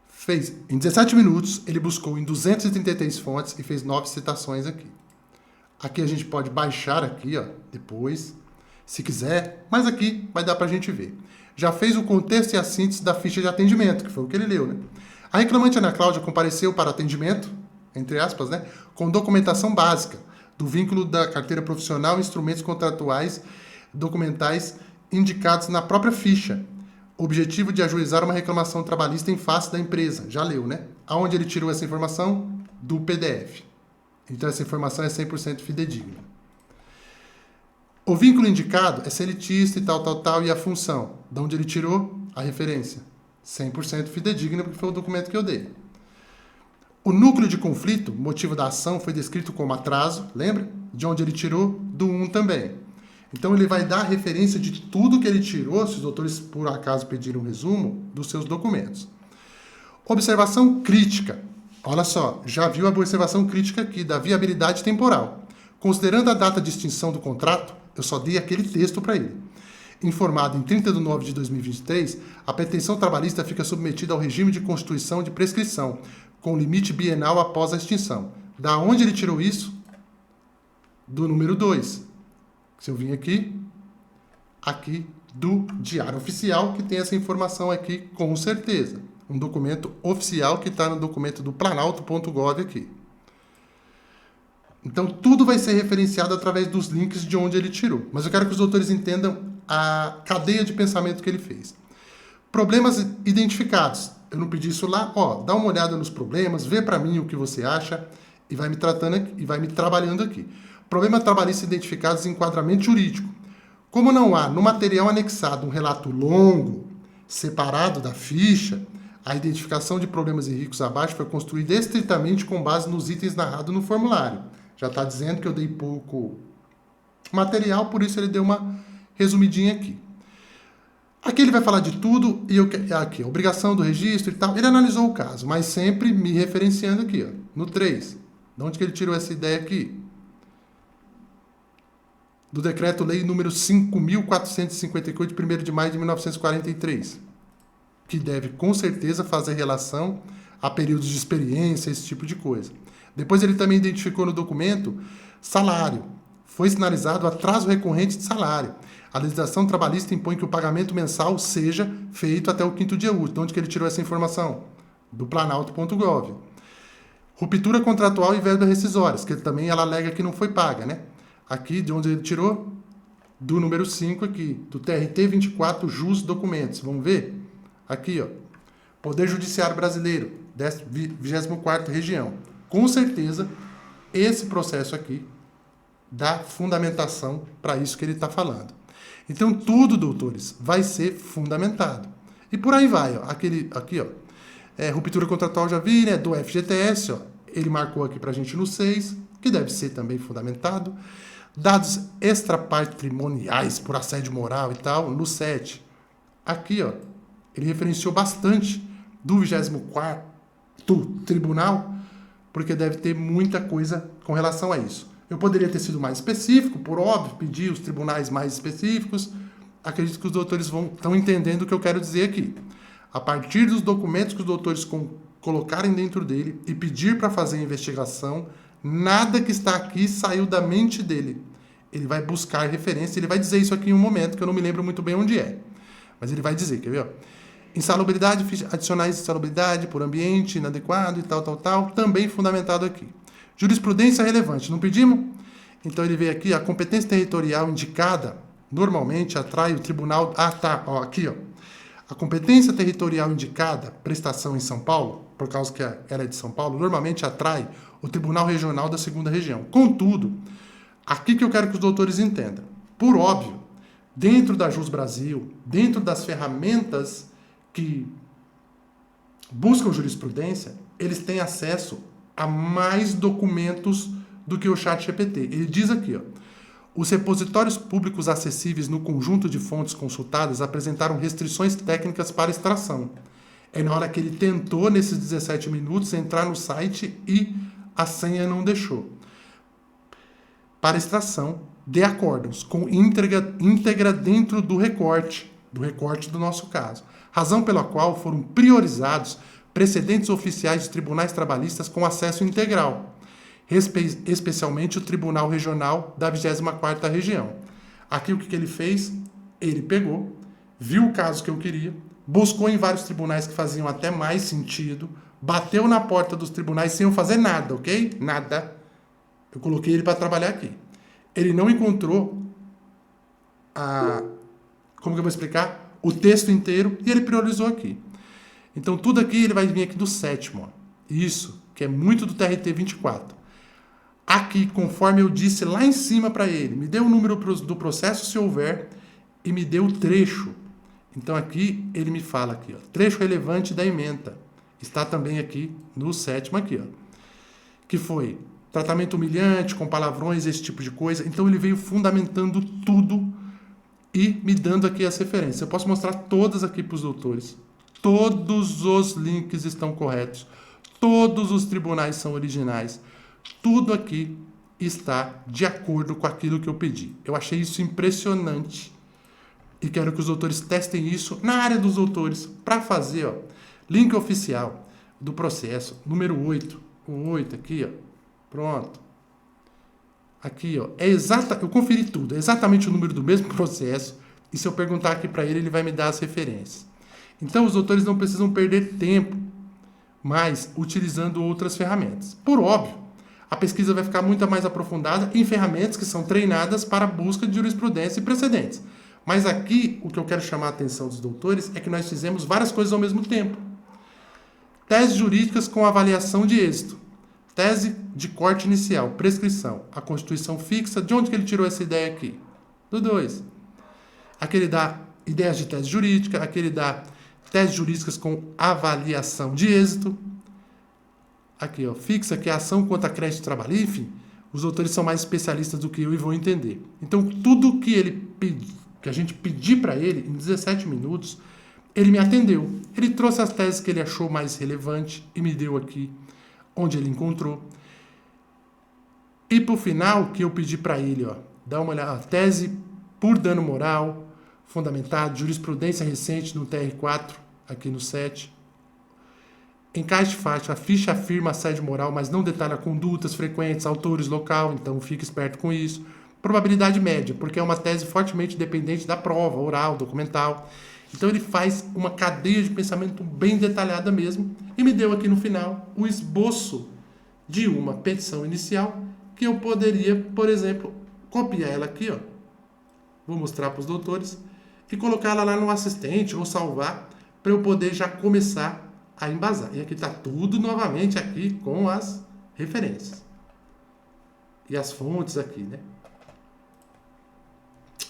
Speaker 1: Fez em 17 minutos, ele buscou em 233 fontes e fez 9 citações aqui. Aqui a gente pode baixar aqui, ó, depois, se quiser, mas aqui vai dar pra gente ver. Já fez o contexto e a síntese da ficha de atendimento, que foi o que ele leu, né? A reclamante Ana Cláudia compareceu para atendimento, entre aspas, né, com documentação básica do vínculo da carteira profissional, instrumentos contratuais, documentais indicados na própria ficha. Objetivo de ajuizar uma reclamação trabalhista em face da empresa. Já leu, né? Aonde ele tirou essa informação? Do PDF. Então essa informação é 100% fidedigna. O vínculo indicado é se elitista e tal, e a função. De onde ele tirou? A referência. 100% fidedigna, porque foi o documento que eu dei. O núcleo de conflito, motivo da ação, foi descrito como atraso, lembra? De onde ele tirou? Do 1 também. Então ele vai dar a referência de tudo que ele tirou, se os doutores por acaso pediram um resumo, dos seus documentos. Observação crítica. Olha só, já viu a observação crítica aqui da viabilidade temporal. Considerando a data de extinção do contrato, eu só dei aquele texto para ele. Informado em 30 de nove de 2023, a pretensão trabalhista fica submetida ao regime de constituição de prescrição, com limite bienal após a extinção. Da onde ele tirou isso? Do número 2. Se eu vim aqui do Diário Oficial, que tem essa informação aqui com certeza. Um documento oficial que está no documento do planalto.gov aqui. Então, tudo vai ser referenciado através dos links de onde ele tirou. Mas eu quero que os doutores entendam a cadeia de pensamento que ele fez. Problemas identificados. Eu não pedi isso lá. Dá uma olhada nos problemas, vê para mim o que você acha e vai me tratando aqui, e vai me trabalhando aqui. Problemas trabalhistas identificados em enquadramento jurídico. Como não há no material anexado um relato longo, separado da ficha, a identificação de problemas e riscos abaixo foi construída estritamente com base nos itens narrados no formulário. Já está dizendo que eu dei pouco material, por isso ele deu uma resumidinha aqui. Aqui ele vai falar de tudo, e aqui, a obrigação do registro e tal. Ele analisou o caso, mas sempre me referenciando aqui, no 3. De onde que ele tirou essa ideia aqui? Do Decreto-Lei número 5.458, de 1º de maio de 1943, que deve, com certeza, fazer relação a períodos de experiência, esse tipo de coisa. Depois ele também identificou no documento salário. Foi sinalizado atraso recorrente de salário. A legislação trabalhista impõe que o pagamento mensal seja feito até o 5º dia útil. De onde que ele tirou essa informação? Do planalto.gov. Ruptura contratual e verbas rescisórias, que também ela alega que não foi paga, né? Aqui, de onde ele tirou? Do número 5 aqui, do TRT 24, Jus Documentos. Vamos ver? Aqui, Poder Judiciário Brasileiro, 24ª Região. Com certeza, esse processo aqui dá fundamentação para isso que ele está falando. Então, tudo, doutores, vai ser fundamentado. E por aí vai, aqui, ruptura contratual já vi, né, do FGTS, ele marcou aqui para a gente no 6, que deve ser também fundamentado. Dados extrapatrimoniais por assédio moral e tal, no 7. Aqui, ele referenciou bastante do 24º Tribunal, porque deve ter muita coisa com relação a isso. Eu poderia ter sido mais específico, por óbvio, pedir os tribunais mais específicos. Acredito que os doutores estão entendendo o que eu quero dizer aqui. A partir dos documentos que os doutores colocarem dentro dele e pedir para fazer a investigação, nada que está aqui saiu da mente dele. Ele vai buscar referência, ele vai dizer isso aqui em um momento, que eu não me lembro muito bem onde é. Mas ele vai dizer, quer ver? Insalubridade, adicionais de insalubridade por ambiente inadequado e tal, também fundamentado aqui. Jurisprudência relevante, não pedimos? Então ele veio aqui, a competência territorial indicada, normalmente atrai o tribunal... aqui. A competência territorial indicada, prestação em São Paulo, por causa que ela é de São Paulo, normalmente atrai o Tribunal Regional da 2ª Região. Contudo, aqui que eu quero que os doutores entendam. Por óbvio, dentro da Jus Brasil, dentro das ferramentas que buscam jurisprudência, eles têm acesso a mais documentos do que o ChatGPT. Ele diz aqui, os repositórios públicos acessíveis no conjunto de fontes consultadas apresentaram restrições técnicas para extração. É na hora que ele tentou, nesses 17 minutos, entrar no site e a senha não deixou. Para extração de acórdãos, com íntegra dentro do recorte do nosso caso. Razão pela qual foram priorizados precedentes oficiais de tribunais trabalhistas com acesso integral, especialmente o Tribunal Regional da 24ª Região. Aqui o que ele fez? Ele pegou, viu o caso que eu queria, buscou em vários tribunais que faziam até mais sentido, bateu na porta dos tribunais sem eu fazer nada, ok? Nada. Eu coloquei ele para trabalhar aqui. Ele não encontrou como que eu vou explicar? O texto inteiro e ele priorizou aqui. Então, tudo aqui ele vai vir aqui do 7º. Isso, que é muito do TRT 24. Aqui, conforme eu disse lá em cima para ele, me deu o número do processo, se houver, e me deu o trecho. Então aqui ele me fala aqui, ó, trecho relevante da ementa. Está também aqui no sétimo aqui, ó. Que foi tratamento humilhante, com palavrões, esse tipo de coisa. Então ele veio fundamentando tudo e me dando aqui as referências. Eu posso mostrar todas aqui para os doutores. Todos os links estão corretos. Todos os tribunais são originais. Tudo aqui está de acordo com aquilo que eu pedi. Eu achei isso impressionante e quero que os doutores testem isso na área dos doutores para fazer, ó, link oficial do processo, número 8. O 8 aqui, ó. Pronto. Aqui, ó. Eu conferi tudo. É exatamente o número do mesmo processo. E se eu perguntar aqui para ele, ele vai me dar as referências. Então, os doutores não precisam perder tempo mais utilizando outras ferramentas. Por óbvio, a pesquisa vai ficar muito mais aprofundada em ferramentas que são treinadas para a busca de jurisprudência e precedentes. Mas aqui, o que eu quero chamar a atenção dos doutores é que nós fizemos várias coisas ao mesmo tempo. Teses jurídicas com avaliação de êxito. Tese de corte inicial, prescrição. A Constituição fixa. De onde que ele tirou essa ideia aqui? Do 2. Aquele dá ideias de tese jurídica. Aquele dá teses jurídicas com avaliação de êxito. Aqui, ó, fixa, que é a ação contra crédito trabalhista. Enfim, os doutores são mais especialistas do que eu e vão entender. Então, tudo que a gente pedir para ele, em 17 minutos, ele me atendeu. Ele trouxe as teses que ele achou mais relevante e me deu aqui onde ele encontrou. E por final, que eu pedi para ele, ó, dá uma olhada, tese por dano moral, fundamentado, jurisprudência recente no TR4, aqui no 7. Encaixe fácil, a ficha afirma assédio moral, mas não detalha condutas frequentes, autores, local, então fique esperto com isso. Probabilidade média, porque é uma tese fortemente dependente da prova, oral, documental. Então ele faz uma cadeia de pensamento bem detalhada mesmo e me deu aqui no final o esboço de uma petição inicial que eu poderia, por exemplo, copiar ela aqui, ó. Vou mostrar para os doutores e colocar ela lá no assistente ou salvar para eu poder já começar a embasar. E aqui está tudo novamente aqui com as referências e as fontes aqui, né?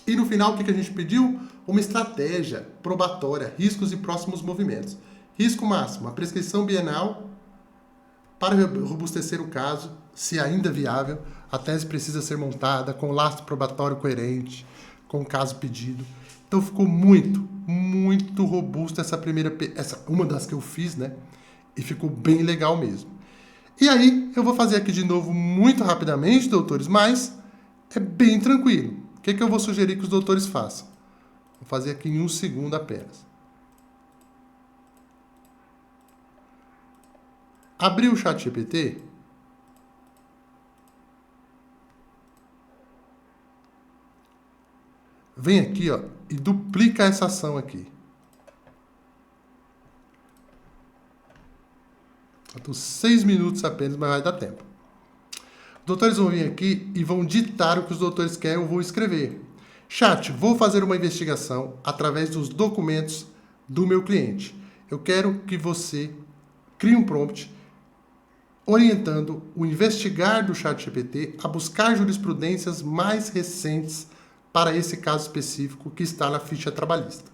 Speaker 1: E no final, o que a gente pediu? Uma estratégia probatória, riscos e próximos movimentos. Risco máximo, a prescrição bienal para robustecer o caso, se ainda viável, a tese precisa ser montada com lastro probatório coerente, com o caso pedido. Então ficou muito, muito robusta uma das que eu fiz, né? E ficou bem legal mesmo. E aí, eu vou fazer aqui de novo muito rapidamente, doutores, mas é bem tranquilo. O que eu vou sugerir que os doutores façam? Vou fazer aqui em 1 segundo apenas. Abrir o ChatGPT. Vem aqui, ó, e duplica essa ação aqui. Faltam 6 minutos apenas, mas vai dar tempo. Doutores vão vir aqui e vão ditar o que os doutores querem, eu vou escrever. Chat, vou fazer uma investigação através dos documentos do meu cliente. Eu quero que você crie um prompt orientando o investigar do ChatGPT a buscar jurisprudências mais recentes para esse caso específico que está na ficha trabalhista.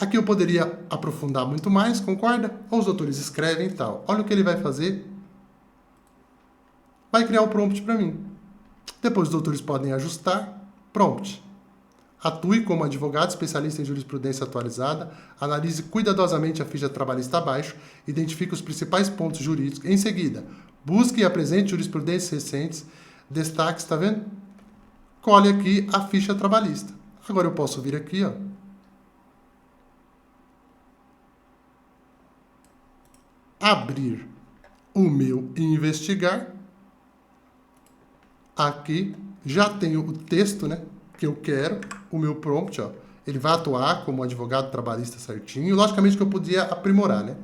Speaker 1: Aqui eu poderia aprofundar muito mais, concorda? Ou os doutores escrevem e tal. Olha o que ele vai fazer. Vai criar o prompt para mim. Depois os doutores podem ajustar. Prompt. Atue como advogado especialista em jurisprudência atualizada, analise cuidadosamente a ficha trabalhista abaixo, identifique os principais pontos jurídicos. Em seguida, busque e apresente jurisprudências recentes, destaques, está vendo? Colhe aqui a ficha trabalhista. Agora eu posso vir aqui, ó. Abrir o meu investigar. Aqui já tenho o texto, né, que eu quero, o meu prompt, ó. Ele vai atuar como advogado trabalhista certinho. Logicamente que eu podia aprimorar, né?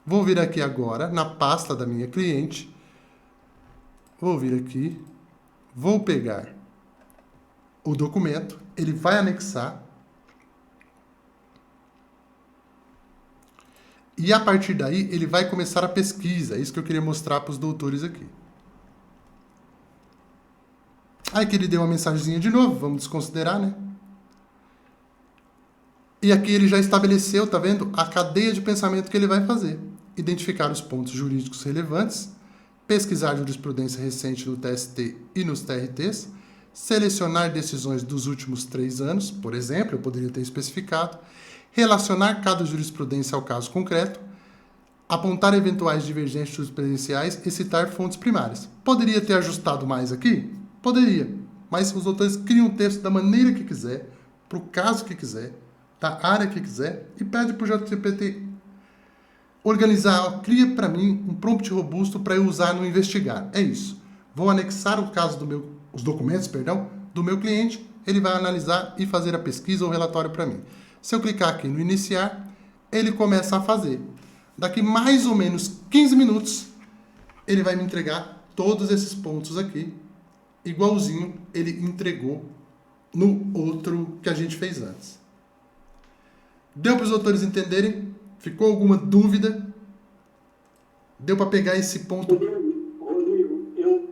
Speaker 1: Vou vir aqui agora na pasta da minha cliente. Vou vir aqui. Vou pegar o documento. Ele vai anexar. E a partir daí, ele vai começar a pesquisa. É isso que eu queria mostrar para os doutores aqui. Aí que ele deu uma mensagenzinha de novo, vamos desconsiderar, né? E aqui ele já estabeleceu, tá vendo? A cadeia de pensamento que ele vai fazer. Identificar os pontos jurídicos relevantes, pesquisar jurisprudência recente no TST e nos TRTs, selecionar decisões dos últimos 3 anos, por exemplo, eu poderia ter especificado, relacionar cada jurisprudência ao caso concreto, apontar eventuais divergências jurisprudenciais e citar fontes primárias. Poderia ter ajustado mais aqui? Poderia. Mas os autores criam um texto da maneira que quiser, para o caso que quiser, da área que quiser, e pede para o ChatGPT organizar, ó, cria para mim um prompt robusto para eu usar no investigar. É isso. Vou anexar o caso os documentos, do meu cliente, ele vai analisar e fazer a pesquisa ou relatório para mim. Se eu clicar aqui no iniciar, ele começa a fazer. Daqui mais ou menos 15 minutos, ele vai me entregar todos esses pontos aqui, igualzinho ele entregou no outro que a gente fez antes. Deu para os autores entenderem? Ficou alguma dúvida? Deu para pegar esse ponto?
Speaker 2: Rodrigo,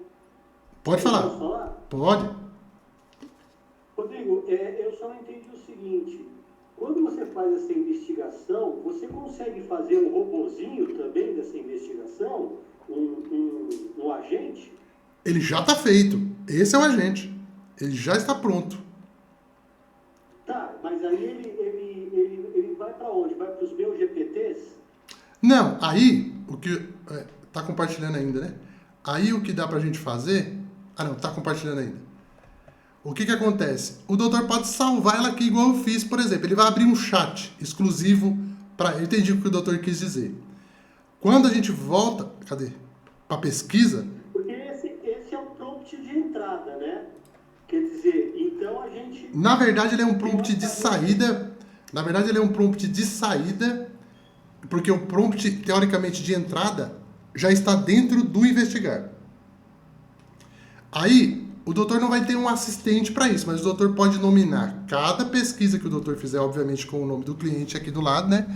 Speaker 1: Pode falar.
Speaker 2: Posso falar?
Speaker 1: Pode.
Speaker 2: Rodrigo, eu só não entendi o seguinte. Quando você faz essa investigação, você consegue fazer um robozinho também dessa investigação? Um agente?
Speaker 1: Ele já está feito. Esse é o agente. Ele já está pronto.
Speaker 2: Tá, mas aí ele vai para onde? Vai para os meus GPTs?
Speaker 1: Não, aí o que tá compartilhando ainda, né? Aí o que dá pra gente fazer? Ah, não, tá compartilhando ainda. O que acontece? O doutor pode salvar ela aqui igual eu fiz, por exemplo. Ele vai abrir um chat exclusivo para... Eu entendi o que o doutor quis dizer. Quando a gente volta, cadê? Para pesquisa.
Speaker 2: Porque esse é o prompt de entrada, né? Quer dizer, então a gente...
Speaker 1: Na verdade, ele é um prompt de saída. Na verdade, ele é um prompt de saída, porque o prompt, teoricamente, de entrada já está dentro do investigar. Aí, o doutor não vai ter um assistente para isso, mas o doutor pode nominar cada pesquisa que o doutor fizer, obviamente com o nome do cliente aqui do lado, né?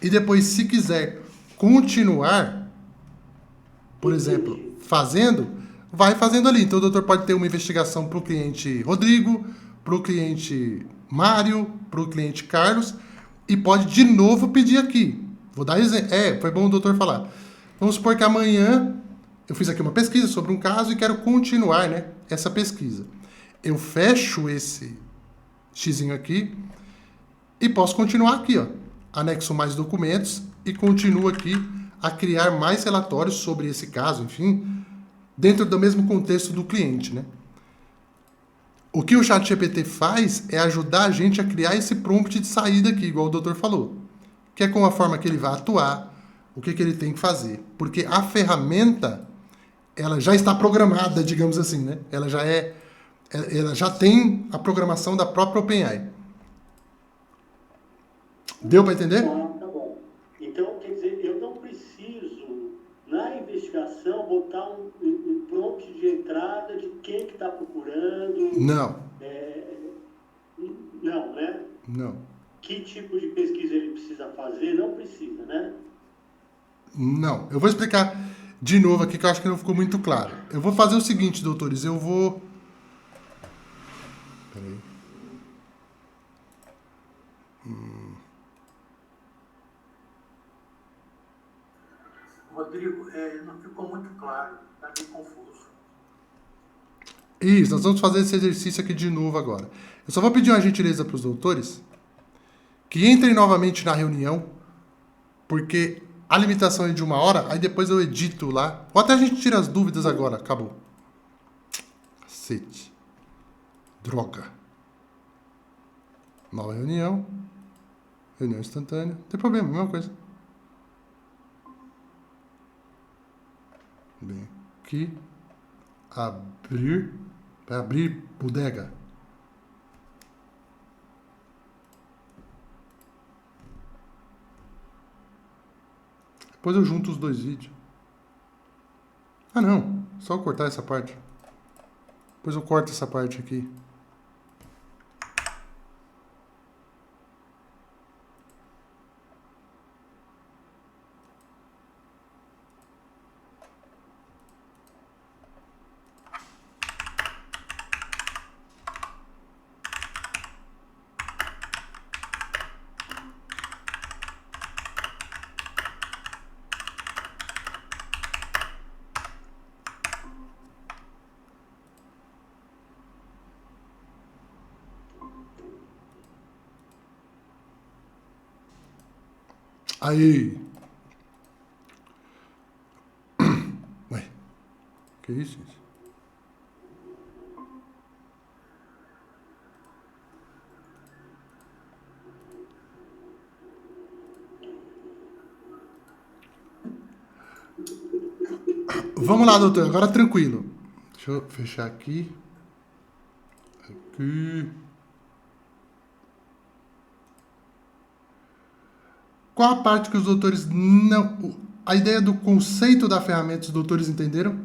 Speaker 1: E depois, se quiser continuar, por exemplo, fazendo, vai fazendo ali. Então, o doutor pode ter uma investigação para o cliente Rodrigo, para o cliente Mário, para o cliente Carlos, e pode de novo pedir aqui. Vou dar exemplo. Foi bom o doutor falar. Vamos supor que amanhã eu fiz aqui uma pesquisa sobre um caso e quero continuar, né, essa pesquisa. Eu fecho esse xizinho aqui e posso continuar aqui, ó. Anexo mais documentos e continuo aqui a criar mais relatórios sobre esse caso, enfim, dentro do mesmo contexto do cliente, né? O que o ChatGPT faz é ajudar a gente a criar esse prompt de saída aqui, igual o doutor falou, que é com a forma que ele vai atuar, o que ele tem que fazer. Porque a ferramenta, ela já está programada, digamos assim, né? Ela já tem a programação da própria OpenAI. Deu para entender?
Speaker 2: Tá bom. Então, quer dizer, eu não preciso, na investigação, botar um prompt de entrada de quem que está procurando.
Speaker 1: Não.
Speaker 2: Não, né?
Speaker 1: Não.
Speaker 2: Que tipo de pesquisa ele precisa fazer? Não precisa, né?
Speaker 1: Não. Eu vou explicar de novo aqui, que eu acho que não ficou muito claro. Eu vou fazer o seguinte, doutores. Eu vou... Peraí.
Speaker 3: Rodrigo, não ficou muito claro, está meio confuso.
Speaker 1: Isso, nós vamos fazer esse exercício aqui de novo agora. Eu só vou pedir uma gentileza para os doutores que entrem novamente na reunião, porque a limitação é de 1 hora, aí depois eu edito lá. Ou até a gente tira as dúvidas agora. Acabou. Cacete. Droga. Nova reunião. Reunião instantânea. Não tem problema, mesma coisa. Bem, aqui. Abrir. Vai abrir bodega. Depois eu junto os 2 vídeos. Ah, não. Só cortar essa parte. Depois eu corto essa parte aqui. Aí. Ué, que isso, gente? Vamos lá, doutor. Agora tranquilo. Deixa eu fechar aqui. Aqui. Qual a parte que os doutores não... A ideia do conceito da ferramenta, os doutores entenderam?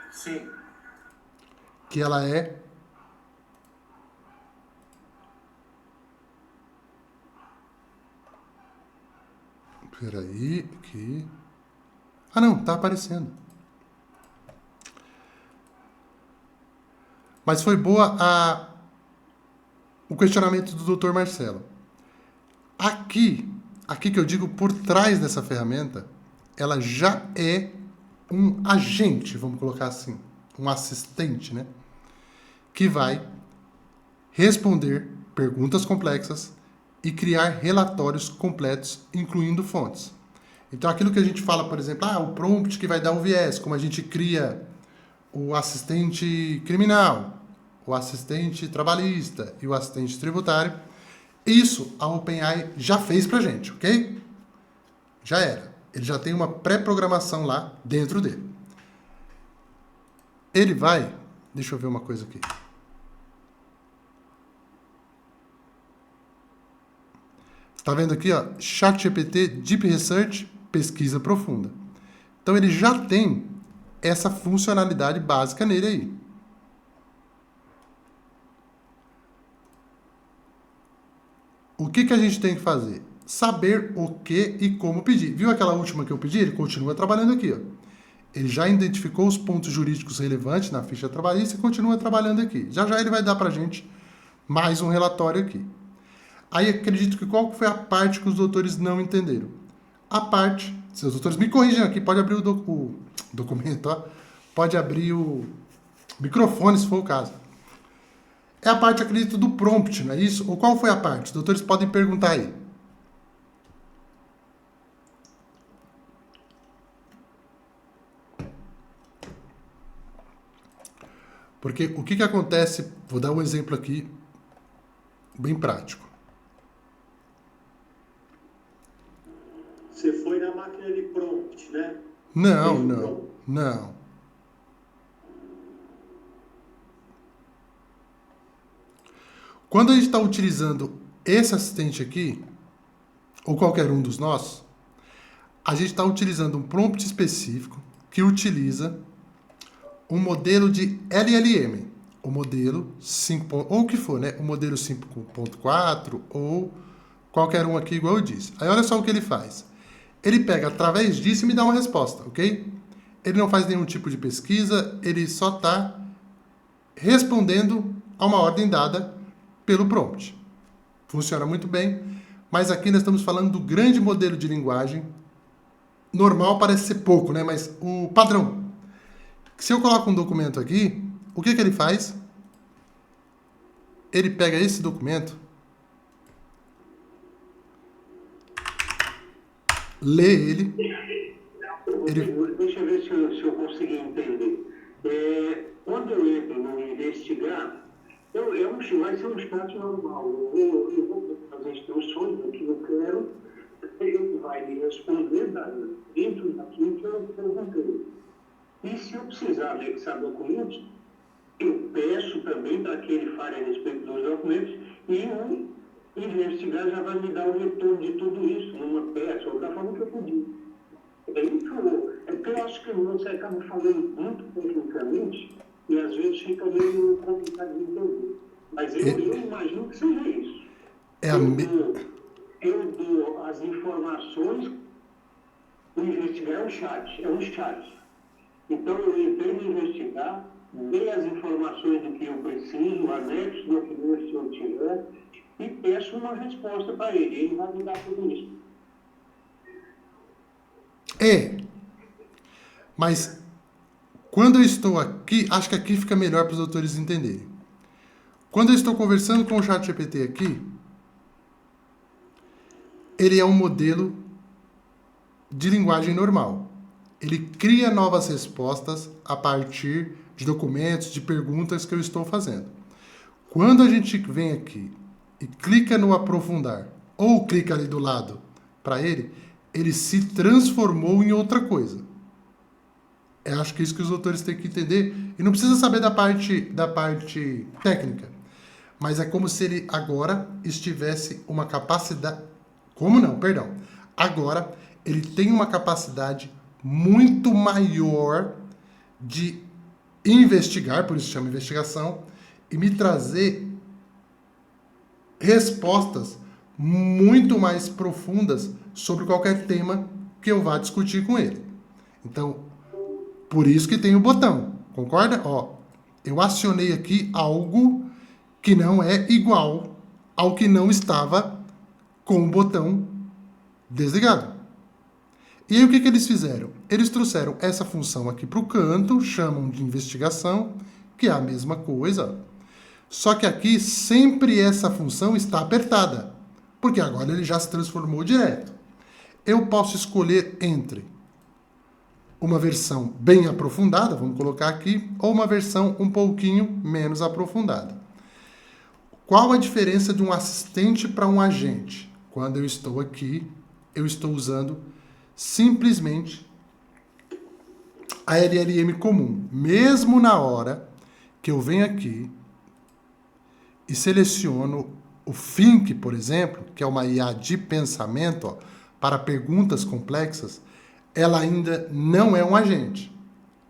Speaker 3: Sim.
Speaker 1: Que ela é... Peraí, aqui... Ah, não, tá aparecendo. Mas foi boa o questionamento do Dr. Marcelo. Aqui que eu digo por trás dessa ferramenta, ela já é um agente, vamos colocar assim, um assistente, né? Que vai responder perguntas complexas e criar relatórios completos, incluindo fontes. Então, aquilo que a gente fala, por exemplo, o prompt que vai dar o viés, como a gente cria o assistente criminal, o assistente trabalhista e o assistente tributário, isso a OpenAI já fez pra gente, ok? Já era. Ele já tem uma pré-programação lá dentro dele. Ele vai... Deixa eu ver uma coisa aqui. Tá vendo aqui, ó? ChatGPT Deep Research, pesquisa profunda. Então ele já tem essa funcionalidade básica nele aí. O que a gente tem que fazer? Saber o que e como pedir. Viu aquela última que eu pedi? Ele continua trabalhando aqui, ó. Ele já identificou os pontos jurídicos relevantes na ficha trabalhista e continua trabalhando aqui. Já ele vai dar pra gente mais um relatório aqui. Aí acredito que qual foi a parte que os doutores não entenderam? A parte, se os doutores me corrigem aqui, pode abrir o documento, ó. Pode abrir o microfone, se for o caso. É a parte, acredito, do prompt, não é isso? Ou qual foi a parte? Os doutores podem perguntar aí. Porque o que acontece, vou dar um exemplo aqui, bem prático.
Speaker 2: Você foi na máquina de prompt, né?
Speaker 1: Não. Quando a gente está utilizando esse assistente aqui, ou qualquer um dos nossos, a gente está utilizando um prompt específico que utiliza um modelo de LLM, o modelo 5, ou o que for, né? O modelo 5.4 ou qualquer um aqui, igual eu disse. Aí olha só o que ele faz. Ele pega através disso e me dá uma resposta, ok? Ele não faz nenhum tipo de pesquisa, ele só está respondendo a uma ordem dada pelo prompt. Funciona muito bem, mas aqui nós estamos falando do grande modelo de linguagem. Normal parece ser pouco, né? Mas o padrão. Se eu coloco um documento aqui, o que ele faz? Ele pega esse documento, lê ele...
Speaker 2: Deixa eu ver se eu consegui entender. Quando eu entro no investigar, vai ser um chat normal. Eu vou fazer instruções do que eu quero, ele vai me responder dentro daquilo que eu perguntei. E se eu precisar anexar documentos, eu peço também para que ele fale a respeito dos documentos e o investigar já vai me dar o retorno de tudo isso numa peça ou da forma que eu pedi. É porque eu acho que você acaba falando muito tecnicamente e às vezes fica meio complicado de entender. Mas eu imagino que seja isso. Eu dou as informações, o investigar é um chat. Então eu entrei no investigar, dei as informações do que eu preciso, anexo documentos se eu tiver, e peço uma resposta para ele. Ele vai me dar tudo isso.
Speaker 1: Mas quando eu estou aqui, acho que aqui fica melhor para os doutores entenderem. Quando eu estou conversando com o ChatGPT aqui, ele é um modelo de linguagem normal. Ele cria novas respostas a partir de documentos, de perguntas que eu estou fazendo. Quando a gente vem aqui e clica no aprofundar, ou clica ali do lado para ele se transformou em outra coisa. Eu acho que é isso que os autores têm que entender. E não precisa saber da parte técnica. Mas é como se ele agora estivesse uma capacidade... Como não? Perdão. Agora, ele tem uma capacidade muito maior de investigar, por isso chama investigação, e me trazer respostas muito mais profundas sobre qualquer tema que eu vá discutir com ele. Então, por isso que tem o botão, concorda? Ó, eu acionei aqui algo que não é igual ao que não estava com o botão desligado. E aí o que eles fizeram? Eles trouxeram essa função aqui para o canto, chamam de investigação, que é a mesma coisa. Só que aqui sempre essa função está apertada, porque agora ele já se transformou direto. Eu posso escolher entre uma versão bem aprofundada, vamos colocar aqui, ou uma versão um pouquinho menos aprofundada. Qual a diferença de um assistente para um agente? Quando eu estou aqui, eu estou usando simplesmente a LLM comum. Mesmo na hora que eu venho aqui e seleciono o Think, por exemplo, que é uma IA de pensamento, ó, para perguntas complexas, ela ainda não é um agente.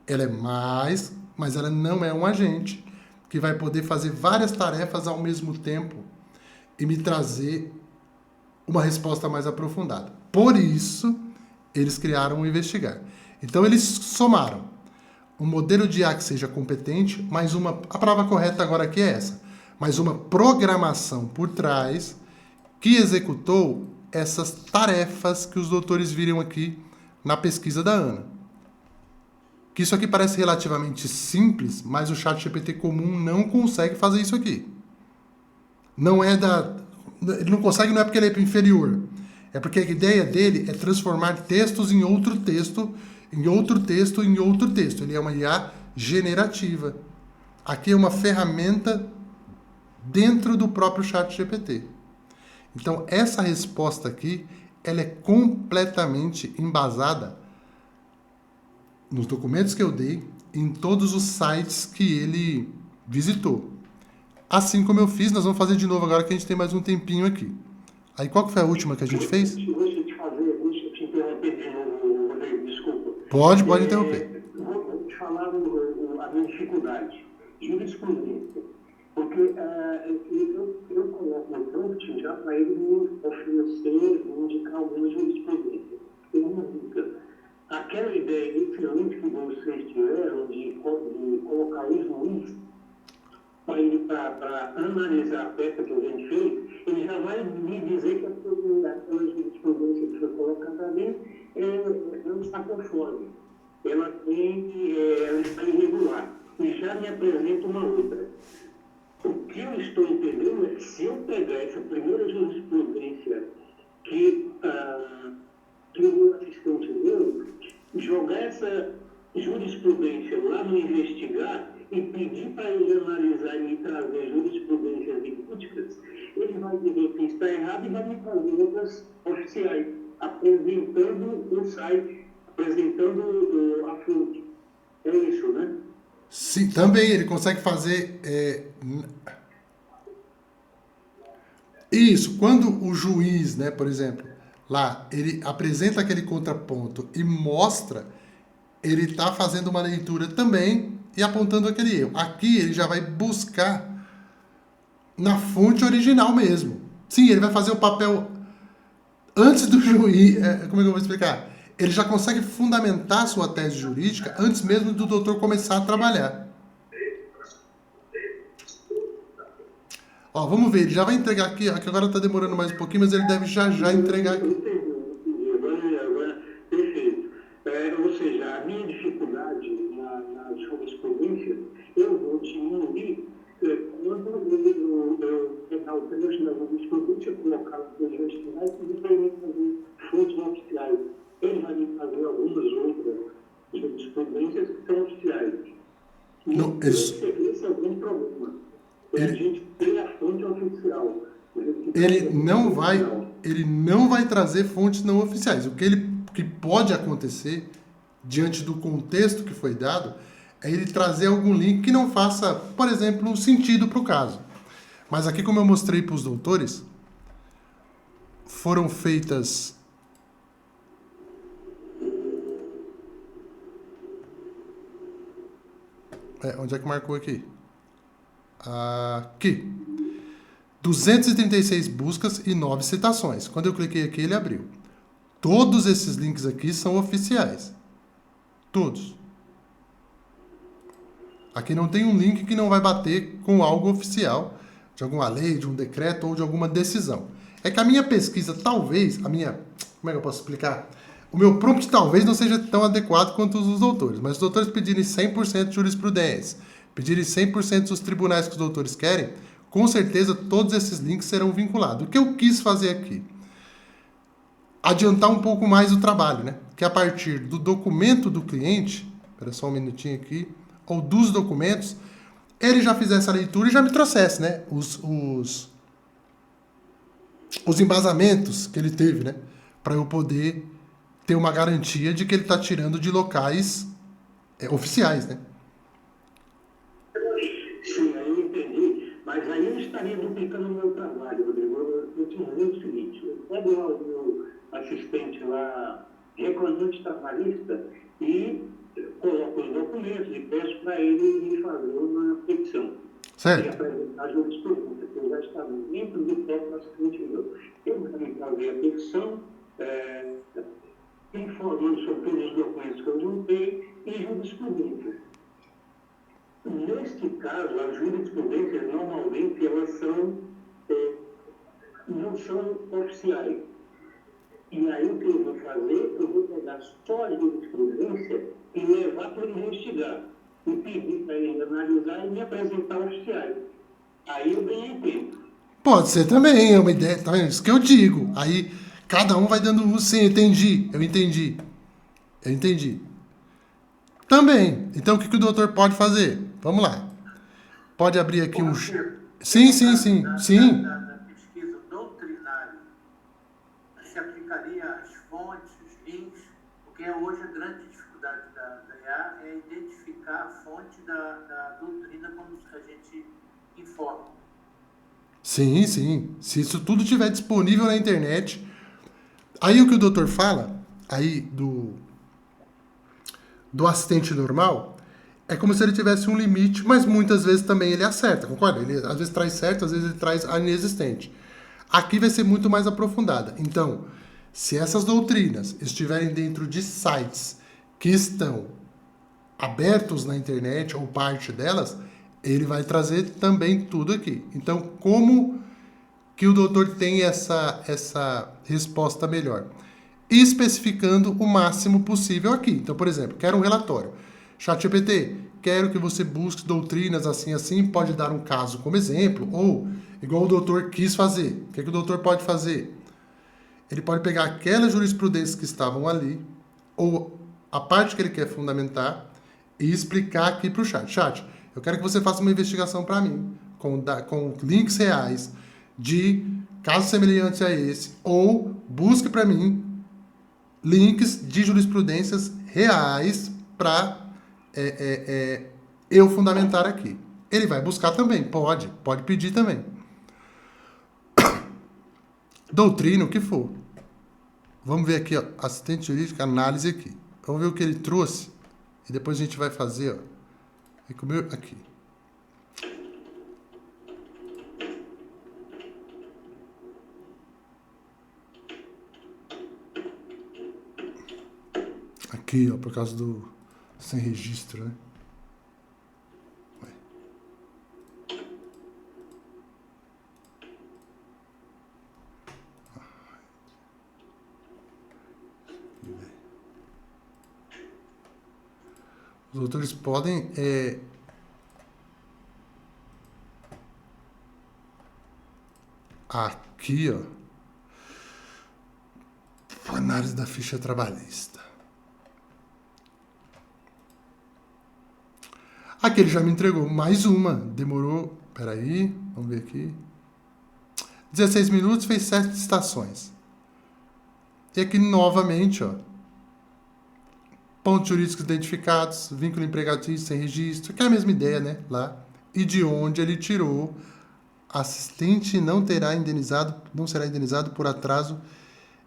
Speaker 1: Ela é mais, mas ela não é um agente que vai poder fazer várias tarefas ao mesmo tempo e me trazer uma resposta mais aprofundada. Por isso, eles criaram o Investigar. Então, eles somaram um modelo de IA que seja competente, mais a palavra correta agora aqui é essa, mais uma programação por trás que executou essas tarefas que os doutores viram aqui na pesquisa da Ana. Que isso aqui parece relativamente simples, mas o ChatGPT comum não consegue fazer isso aqui. Ele não consegue, não é porque ele é inferior. É porque a ideia dele é transformar textos em outro texto, em outro texto, em outro texto. Ele é uma IA generativa. Aqui é uma ferramenta dentro do próprio ChatGPT. Então, essa resposta aqui, ela é completamente embasada nos documentos que eu dei, em todos os sites que ele visitou. Assim como eu fiz, nós vamos fazer de novo agora que a gente tem mais um tempinho aqui. Aí qual que foi a última que a gente fez?
Speaker 2: Deixa eu te interromper de novo, Rodrigo, desculpa.
Speaker 1: Pode interromper.
Speaker 2: Vou te falar a minha dificuldade. Jurisprudência. Porque eu coloco no prompt já para ele me oferecer, me indicar alguma jurisprudência. Tem uma dica. Aquela ideia excelente que vocês tiveram de colocar o juiz para ele para analisar a peça que a gente fez, ele já vai me dizer que aquela jurisprudência que foi colocada ali não está conforme. Ela está irregular. E já me apresenta uma outra. O que eu estou entendendo é que se eu pegar essa primeira jurisprudência que o meu assistente deu, jogar essa jurisprudência lá no Investigar e pedir para ele analisar e me trazer jurisprudências idênticas, ele vai dizer que está errado e vai me trazer outras oficiais, apresentando o site, apresentando a fonte. É isso, né?
Speaker 1: Sim, também ele consegue fazer isso. Quando o juiz, né, por exemplo, lá, ele apresenta aquele contraponto e mostra, ele está fazendo uma leitura também e apontando aquele erro. Aqui ele já vai buscar na fonte original mesmo. Sim, ele vai fazer o papel antes do juiz. Como é que eu vou explicar? Ele já consegue fundamentar a sua tese jurídica antes mesmo do doutor começar a trabalhar. Ó, vamos ver, ele já vai entregar aqui, que agora está demorando mais um pouquinho, mas ele deve já entregar aqui.
Speaker 2: Entendi. Agora, perfeito. Ou seja, a minha dificuldade na jurisprudência, eu vou diminuir quando eu pegar o trecho da jurisprudência, colocar nos meus finais e permitir
Speaker 1: Não,
Speaker 2: esse é o grande problema. A gente tem a fonte oficial.
Speaker 1: Ele não vai trazer fontes não oficiais. Que pode acontecer, diante do contexto que foi dado, é ele trazer algum link que não faça, por exemplo, sentido para o caso. Mas aqui, como eu mostrei para os doutores, foram feitas... onde é que marcou aqui? Aqui. 236 buscas e 9 citações. Quando eu cliquei aqui, ele abriu. Todos esses links aqui são oficiais. Todos. Aqui não tem um link que não vai bater com algo oficial, de alguma lei, de um decreto ou de alguma decisão. É que a minha pesquisa, talvez, como é que eu posso explicar? O meu prompt talvez não seja tão adequado quanto os dos doutores, mas os doutores pedirem 100% de jurisprudência, pedirem 100% dos tribunais que os doutores querem, com certeza todos esses links serão vinculados. O que eu quis fazer aqui? Adiantar um pouco mais o trabalho, né? Que a partir do documento do cliente, espera só um minutinho aqui, ou dos documentos, ele já fizesse a leitura e já me trouxesse, né? Os embasamentos que ele teve, né? Para eu poder ter uma garantia de que ele está tirando de locais oficiais, né?
Speaker 2: Sim, aí eu entendi. Mas aí eu estaria duplicando o meu trabalho, Rodrigo. Eu te dizer o seguinte, eu pego lá o meu assistente lá, reclamante trabalhista, e coloco os documentos e peço para ele me fazer uma petição.
Speaker 1: Certo.
Speaker 2: E apresentar a jurisprudência, que eu já estava dentro do próprio assistente meu. Eu vou me fazer a petição, informando sobre todos os documentos que eu juntei e jurisprudência. Neste caso, as jurisprudências, normalmente, elas não são oficiais. E aí, o que eu vou fazer? Eu vou pegar só a jurisprudência e levar para ele investigar. E pedir para ele analisar e me apresentar oficiais. Aí eu ganhei tempo.
Speaker 1: Pode ser também, é uma ideia, tá vendo? Isso que eu digo. Aí, cada um vai dando um, sim, eu entendi. Também. Então, o que o doutor pode fazer? Vamos lá. Pode abrir aqui um... Sim.
Speaker 3: Da pesquisa doutrinária, se aplicaria às fontes, os links, porque hoje a grande dificuldade da IA é identificar a fonte da doutrina quando a gente informa.
Speaker 1: Sim. Se isso tudo estiver disponível na internet, aí o que o doutor fala, aí do assistente normal, é como se ele tivesse um limite, mas muitas vezes também ele acerta, concorda? Ele às vezes traz certo, às vezes ele traz a inexistente. Aqui vai ser muito mais aprofundada. Então, se essas doutrinas estiverem dentro de sites que estão abertos na internet, ou parte delas, ele vai trazer também tudo aqui. Então, como que o doutor tem essa resposta melhor? Especificando o máximo possível aqui. Então, por exemplo, quero um relatório. ChatGPT, quero que você busque doutrinas assim, pode dar um caso como exemplo, ou igual o doutor quis fazer. O que o doutor pode fazer? Ele pode pegar aquelas jurisprudências que estavam ali, ou a parte que ele quer fundamentar, e explicar aqui para o chat. Chat, eu quero que você faça uma investigação para mim, com links reais, de casos semelhantes a esse, ou busque para mim links de jurisprudências reais para eu fundamentar aqui. Ele vai buscar também, pode pedir também. Doutrina, o que for. Vamos ver aqui, ó, assistente jurídico, análise aqui. Vamos ver o que ele trouxe e depois a gente vai fazer, ó. Aqui. Aqui, ó, por causa do sem registro, né? Os autores podem aqui, ó, análise da ficha trabalhista. Aqui ele já me entregou mais uma. Demorou, peraí, vamos ver aqui. 16 minutos, fez 7 citações. E aqui novamente, ó. Pontos jurídicos identificados, vínculo empregatício sem registro, que é a mesma ideia, né? Lá. E de onde ele tirou, assistente não será indenizado por atraso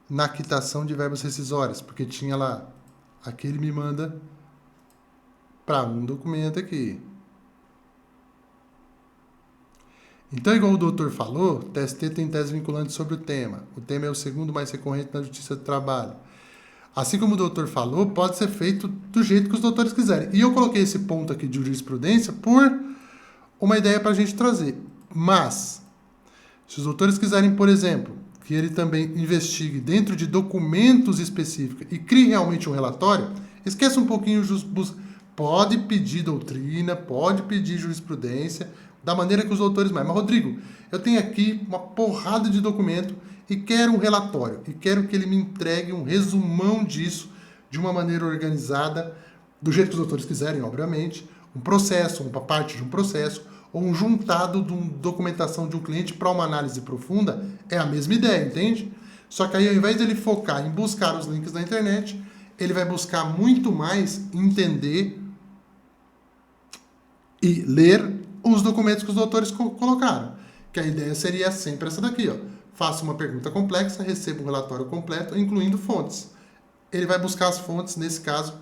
Speaker 1: na quitação de verbas rescisórias, porque tinha lá, aqui ele me manda para um documento aqui. Então, igual o doutor falou, o TST tem tese vinculante sobre o tema. O tema é o segundo mais recorrente na Justiça do Trabalho. Assim como o doutor falou, pode ser feito do jeito que os doutores quiserem. E eu coloquei esse ponto aqui de jurisprudência por uma ideia para a gente trazer. Mas, se os doutores quiserem, por exemplo, que ele também investigue dentro de documentos específicos e crie realmente um relatório, esqueça um pouquinho, pode pedir doutrina, pode pedir jurisprudência, da maneira que os doutores mais. Mas, Rodrigo, eu tenho aqui uma porrada de documento e quero um relatório. E quero que ele me entregue um resumão disso de uma maneira organizada, do jeito que os doutores quiserem, obviamente. Um processo, uma parte de um processo, ou um juntado de uma documentação de um cliente para uma análise profunda. É a mesma ideia, entende? Só que aí, ao invés de ele focar em buscar os links na internet, ele vai buscar muito mais entender e ler os documentos que os doutores colocaram. Que a ideia seria sempre essa daqui, ó. Faça uma pergunta complexa, receba um relatório completo, incluindo fontes. Ele vai buscar as fontes, nesse caso,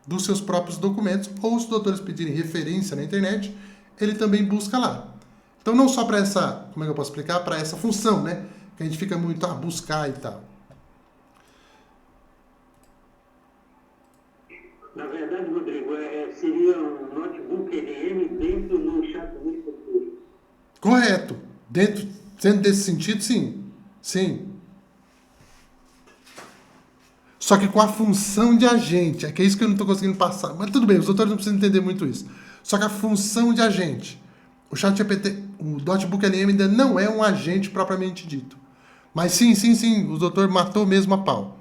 Speaker 1: dos seus próprios documentos, ou se os doutores pedirem referência na internet, ele também busca lá. Então, não só para essa, como é que eu posso explicar? Para essa função, né? Que a gente fica muito a buscar e tal.
Speaker 2: Na verdade, Rodrigo, seria um notebook EDM dentro do chat GPT.
Speaker 1: Correto. Sendo desse sentido, sim. Sim. Só que com a função de agente. É que é isso que eu não estou conseguindo passar. Mas tudo bem, os doutores não precisam entender muito isso. Só que a função de agente. O ChatGPT, o Notebook LM ainda não é um agente propriamente dito. Mas sim, o doutor matou mesmo a pau.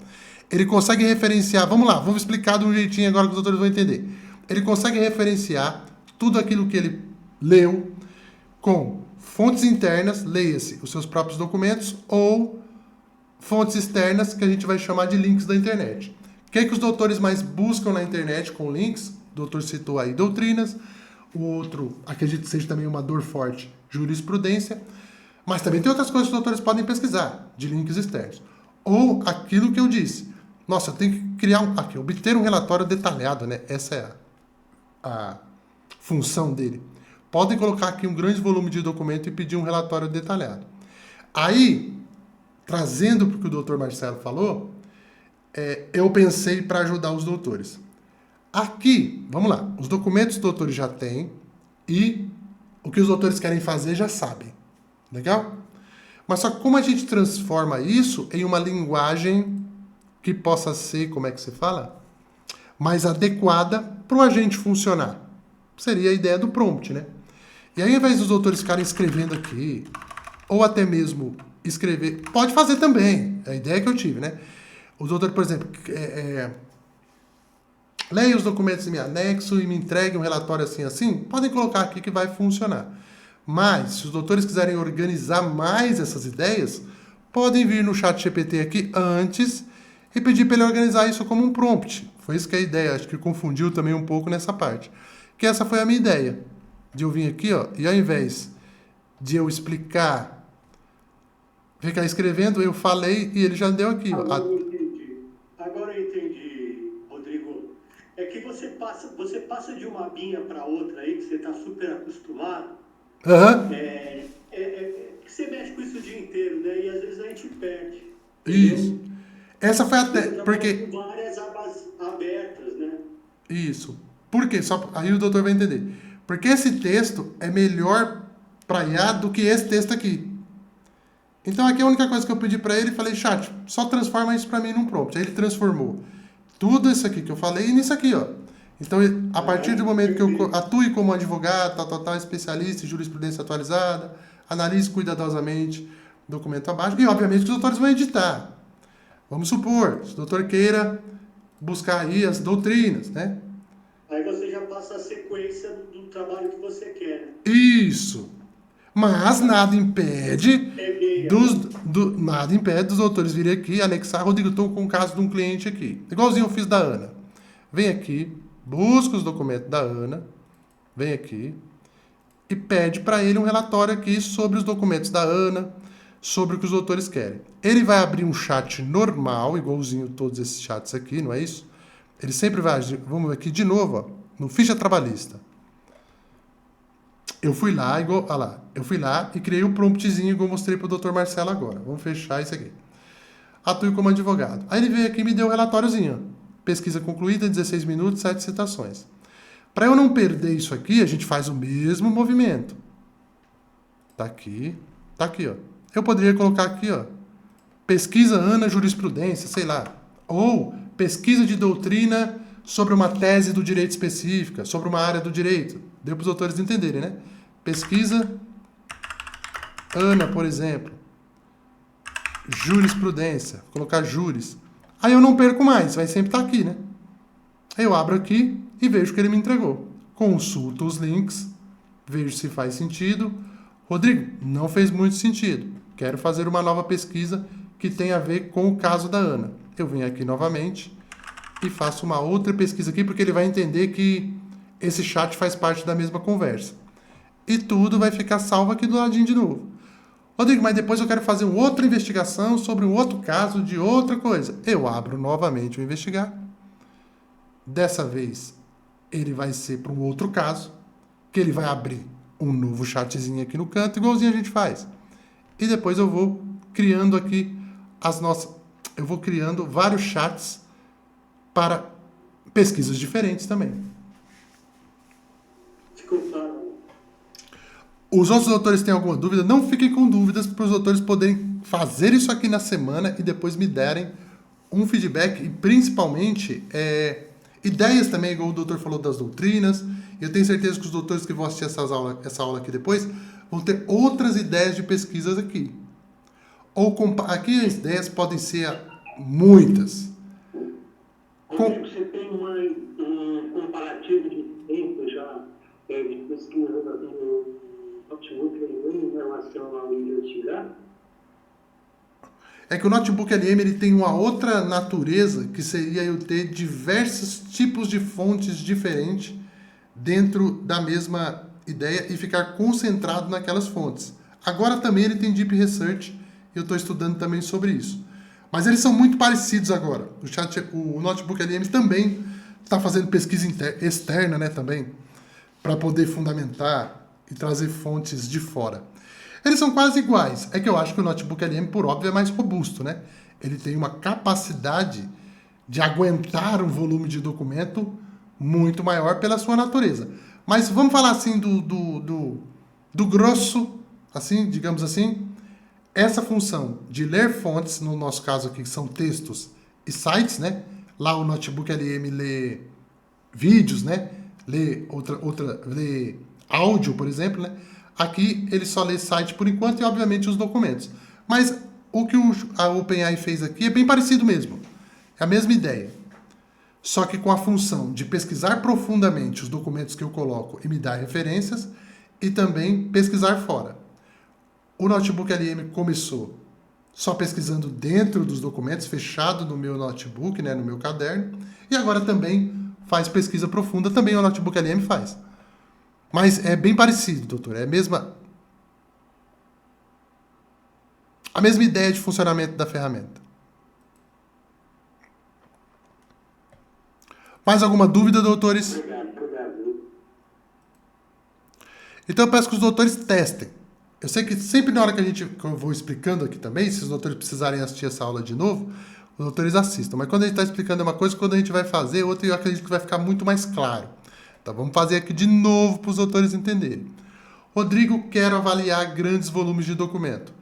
Speaker 1: Ele consegue referenciar, vamos lá, vamos explicar de um jeitinho agora que os doutores vão entender. Ele consegue referenciar tudo aquilo que ele leu com fontes internas, leia-se os seus próprios documentos, ou fontes externas, que a gente vai chamar de links da internet. O que é que os doutores mais buscam na internet com links? O doutor citou aí doutrinas, o outro, acredito que seja também uma dor forte, jurisprudência, mas também tem outras coisas que os doutores podem pesquisar, de links externos. Ou aquilo que eu disse. Nossa, eu tenho que criar obter um relatório detalhado, né? Essa é a função dele. Podem colocar aqui um grande volume de documento e pedir um relatório detalhado. Aí, trazendo para o que o doutor Marcelo falou, eu pensei para ajudar os doutores. Aqui, vamos lá, os documentos os doutores já têm e o que os doutores querem fazer já sabem. Legal? Mas só que como a gente transforma isso em uma linguagem que possa ser, como é que se fala? Mais adequada para o agente funcionar. Seria a ideia do prompt, né? E aí, ao invés dos doutores ficarem escrevendo aqui, ou até mesmo escrever, pode fazer também, é a ideia que eu tive, né? O doutor, por exemplo, leia os documentos em anexo e me entregue um relatório assim, podem colocar aqui que vai funcionar. Mas, se os doutores quiserem organizar mais essas ideias, podem vir no chat GPT aqui antes e pedir para ele organizar isso como um prompt. Foi isso que é a ideia, acho que confundiu também um pouco nessa parte. Que essa foi a minha ideia, de eu vir aqui, ó, e ao invés de eu explicar, ficar escrevendo, eu falei e ele já deu aqui.
Speaker 4: Agora eu entendi, Rodrigo. É que você passa de uma binha para outra aí, que você está super acostumado.
Speaker 1: Aham.
Speaker 4: Que você mexe com isso o dia inteiro, né? E às vezes a gente perde.
Speaker 1: Isso.
Speaker 4: Entendeu?
Speaker 1: Essa foi até.
Speaker 4: Você
Speaker 1: Porque.
Speaker 4: trabalha com várias abas abertas, né?
Speaker 1: Isso. Por quê? Aí o doutor vai entender. Porque esse texto é melhor para IA do que esse texto aqui. Então aqui a única coisa que eu pedi para ele, falei, chat, só transforma isso para mim num prompt. Aí ele transformou tudo isso aqui que eu falei nisso aqui, ó. Então, a partir do momento que eu atue como advogado, especialista em jurisprudência atualizada, analise cuidadosamente o documento abaixo, e obviamente os doutores vão editar. Vamos supor, se o doutor queira buscar aí as doutrinas, né?
Speaker 4: Aí você já passa a sequência trabalho que você quer.
Speaker 1: Isso. Mas nada impede nada impede dos doutores virem aqui, anexar. Rodrigo, estou com o caso de um cliente aqui. Igualzinho eu fiz da Ana. Vem aqui, busca os documentos da Ana, vem aqui e pede para ele um relatório aqui sobre os documentos da Ana, sobre o que os doutores querem. Ele vai abrir um chat normal, igualzinho todos esses chats aqui, não é isso? Ele sempre vai agir. Vamos ver aqui de novo, ó, no ficha trabalhista. Eu fui lá, eu fui lá e criei um promptzinho igual eu mostrei pro Dr. Marcelo agora. Vamos fechar isso aqui. Atue como advogado. Aí ele veio aqui e me deu um relatóriozinho. Pesquisa concluída, 16 minutos, 7 citações. Para eu não perder isso aqui, a gente faz o mesmo movimento. Tá aqui, ó. Eu poderia colocar aqui, ó, pesquisa Ana jurisprudência, sei lá. Ou pesquisa de doutrina sobre uma tese do direito específica, sobre uma área do direito. Deu para os autores entenderem, né? Pesquisa Ana, por exemplo. Jurisprudência. Vou colocar júris. Aí eu não perco mais, vai sempre estar aqui, né? Aí eu abro aqui e vejo o que ele me entregou. Consulto os links, vejo se faz sentido. Rodrigo, não fez muito sentido. Quero fazer uma nova pesquisa que tenha a ver com o caso da Ana. Eu venho aqui novamente e faço uma outra pesquisa aqui, porque ele vai entender que esse chat faz parte da mesma conversa. E tudo vai ficar salvo aqui do ladinho de novo. Rodrigo, mas depois eu quero fazer uma outra investigação sobre um outro caso de outra coisa. Eu abro novamente o investigar. Dessa vez, ele vai ser para um outro caso, que ele vai abrir um novo chatzinho aqui no canto, igualzinho a gente faz. E depois eu vou criando aqui eu vou criando vários chats para pesquisas diferentes também.
Speaker 4: Ficou claro.
Speaker 1: Os outros doutores têm alguma dúvida? Não fiquem com dúvidas para os doutores poderem fazer isso aqui na semana e depois me derem um feedback e principalmente ideias também, igual o doutor falou das doutrinas. Eu tenho certeza que os doutores que vão assistir essa aula aqui depois vão ter outras ideias de pesquisas aqui. Aqui as ideias podem ser muitas.
Speaker 2: Você tem um comparativo de tempo já de pesquisa no notebook em relação ao investigar?
Speaker 1: É que o notebook LM ele tem uma outra natureza, que seria eu ter diversos tipos de fontes diferentes dentro da mesma ideia e ficar concentrado naquelas fontes. Agora também ele tem Deep Research, e eu estou estudando também sobre isso. Mas eles são muito parecidos agora. O Notebook LM também está fazendo pesquisa externa, né, também, para poder fundamentar e trazer fontes de fora. Eles são quase iguais. É que eu acho que o Notebook LM, por óbvio, é mais robusto, né? Ele tem uma capacidade de aguentar um volume de documento muito maior pela sua natureza. Mas vamos falar assim do grosso, assim, digamos assim. Essa função de ler fontes, no nosso caso aqui, que são textos e sites, né? Lá o Notebook LM lê vídeos, né? Lê lê áudio, por exemplo, né? Aqui ele só lê site por enquanto e, obviamente, os documentos. Mas o que a OpenAI fez aqui é bem parecido mesmo. É a mesma ideia. Só que com a função de pesquisar profundamente os documentos que eu coloco e me dar referências e também pesquisar fora. O Notebook LM começou só pesquisando dentro dos documentos, fechado no meu notebook, né, no meu caderno, e agora também faz pesquisa profunda, também o Notebook LM faz. Mas é bem parecido, doutor, é a mesma ideia de funcionamento da ferramenta. Mais alguma dúvida, doutores?
Speaker 2: Obrigado.
Speaker 1: Então eu peço que os doutores testem. Eu sei que sempre na hora que eu vou explicando aqui também, se os doutores precisarem assistir essa aula de novo, os doutores assistam. Mas quando a gente está explicando uma coisa, quando a gente vai fazer outra, eu acredito que vai ficar muito mais claro. Então vamos fazer aqui de novo para os doutores entenderem. Rodrigo, quero avaliar grandes volumes de documento.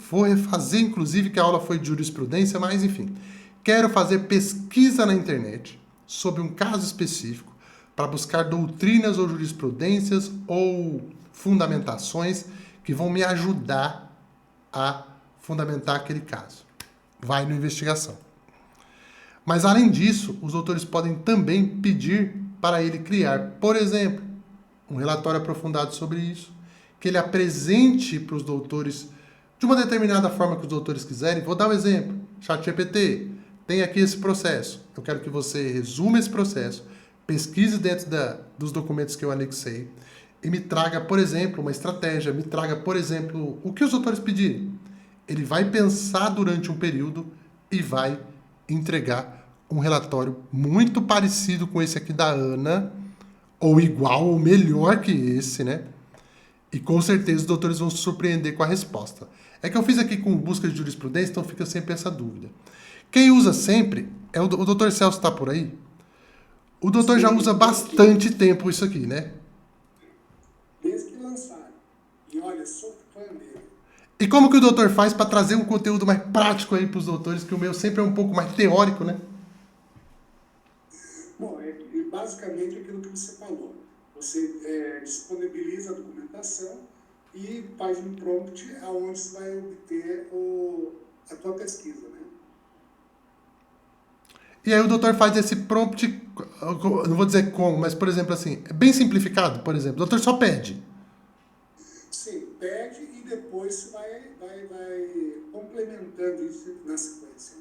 Speaker 1: Vou refazer, inclusive, que a aula foi de jurisprudência, mas enfim. Quero fazer pesquisa na internet sobre um caso específico para buscar doutrinas ou jurisprudências ou fundamentações que vão me ajudar a fundamentar aquele caso. Vai na investigação. Mas, além disso, os doutores podem também pedir para ele criar, por exemplo, um relatório aprofundado sobre isso, que ele apresente para os doutores de uma determinada forma que os doutores quiserem. Vou dar um exemplo. ChatGPT, tem aqui esse processo. Eu quero que você resuma esse processo, pesquise dentro dos documentos que eu anexei e me traga, por exemplo, uma estratégia, me traga, por exemplo, o que os doutores pedirem. Ele vai pensar durante um período e vai entregar um relatório muito parecido com esse aqui da Ana, ou igual ou melhor que esse, né? E com certeza os doutores vão se surpreender com a resposta. É que eu fiz aqui com busca de jurisprudência, então fica sempre essa dúvida. Quem usa sempre é o doutor Celso, está por aí? O doutor já usa bastante tempo isso aqui, né?
Speaker 5: Desde que lançaram. E olha, sou fã dele.
Speaker 1: E como que o doutor faz para trazer um conteúdo mais prático aí para os doutores, que o meu sempre é um pouco mais teórico, né?
Speaker 5: Bom, é basicamente aquilo que você falou. Você disponibiliza a documentação e faz um prompt aonde você vai obter a tua pesquisa, né?
Speaker 1: E aí o doutor faz esse prompt, não vou dizer como, mas, por exemplo, assim, é bem simplificado, por exemplo. O doutor só pede.
Speaker 5: Sim, pede e depois você vai complementando isso na sequência.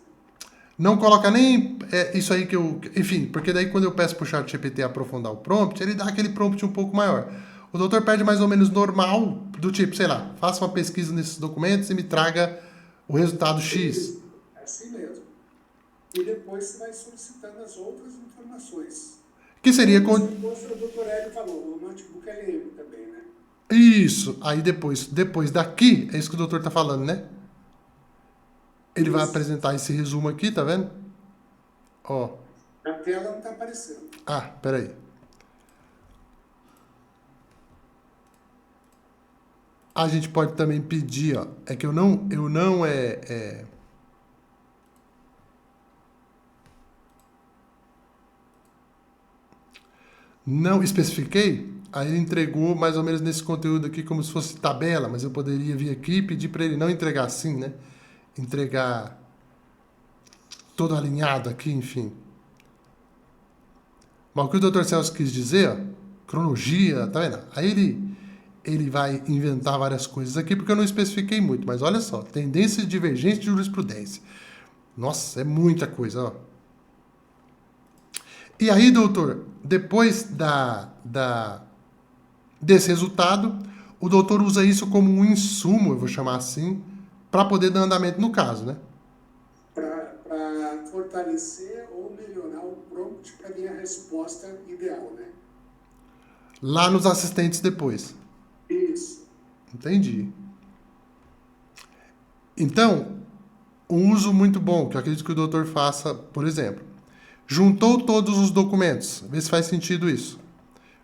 Speaker 1: Não coloca nem isso aí que eu... Enfim, porque daí quando eu peço pro ChatGPT aprofundar o prompt, ele dá aquele prompt um pouco maior. O doutor pede mais ou menos normal, do tipo, sei lá, faça uma pesquisa nesses documentos e me traga o resultado X.
Speaker 5: É assim mesmo. E depois você vai solicitando as outras informações.
Speaker 1: Que seria...
Speaker 5: O doutor Hélio falou, o notebook LM também, né?
Speaker 1: Isso. Aí depois daqui, é isso que o doutor tá falando, né? Ele vai apresentar esse resumo aqui, tá vendo? Ó.
Speaker 5: A tela não tá aparecendo.
Speaker 1: Ah, peraí. A gente pode também pedir, ó. É que eu não não especifiquei, aí ele entregou mais ou menos nesse conteúdo aqui como se fosse tabela, mas eu poderia vir aqui e pedir para ele não entregar assim, né? Entregar todo alinhado aqui, enfim. Mas o que o Dr. Celso quis dizer, ó, cronologia, tá vendo? Aí ele vai inventar várias coisas aqui, porque eu não especifiquei muito, mas olha só, tendências divergentes de jurisprudência. Nossa, é muita coisa, ó. E aí, doutor, depois desse resultado, o doutor usa isso como um insumo, eu vou chamar assim, para poder dar andamento no caso, né?
Speaker 5: Para fortalecer ou melhorar o prompt para vir a resposta ideal, né?
Speaker 1: Lá nos assistentes depois.
Speaker 5: Isso.
Speaker 1: Entendi. Então, um uso muito bom, que eu acredito que o doutor faça, por exemplo, juntou todos os documentos, vê se faz sentido isso.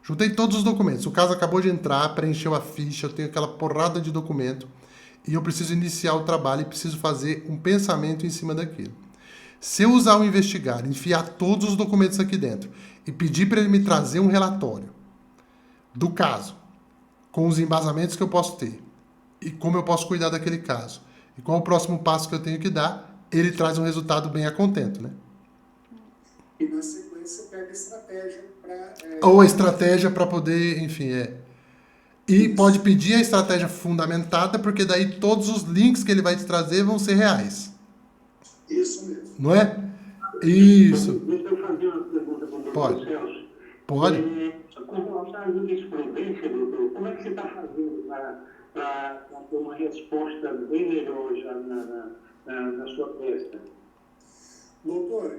Speaker 1: Juntei todos os documentos, o caso acabou de entrar, preencheu a ficha, eu tenho aquela porrada de documento, e eu preciso iniciar o trabalho e preciso fazer um pensamento em cima daquilo. Se eu usar o investigar, enfiar todos os documentos aqui dentro e pedir para ele me trazer um relatório do caso, com os embasamentos que eu posso ter, e como eu posso cuidar daquele caso, e qual o próximo passo que eu tenho que dar, ele traz um resultado bem a contento, né?
Speaker 5: E na sequência pega a estratégia para...
Speaker 1: Ou a estratégia para poder, enfim, E pode pedir a estratégia fundamentada, porque daí todos os links que ele vai te trazer vão ser reais.
Speaker 5: Isso mesmo.
Speaker 1: Não é? Isso.
Speaker 2: Deixa eu fazer uma pergunta para o
Speaker 1: Pode.
Speaker 2: doutor Celso.
Speaker 1: Pode.
Speaker 2: Com relação à jurisprudência, doutor, como é que você está fazendo para ter uma resposta bem melhor já na sua peça?
Speaker 5: Doutor,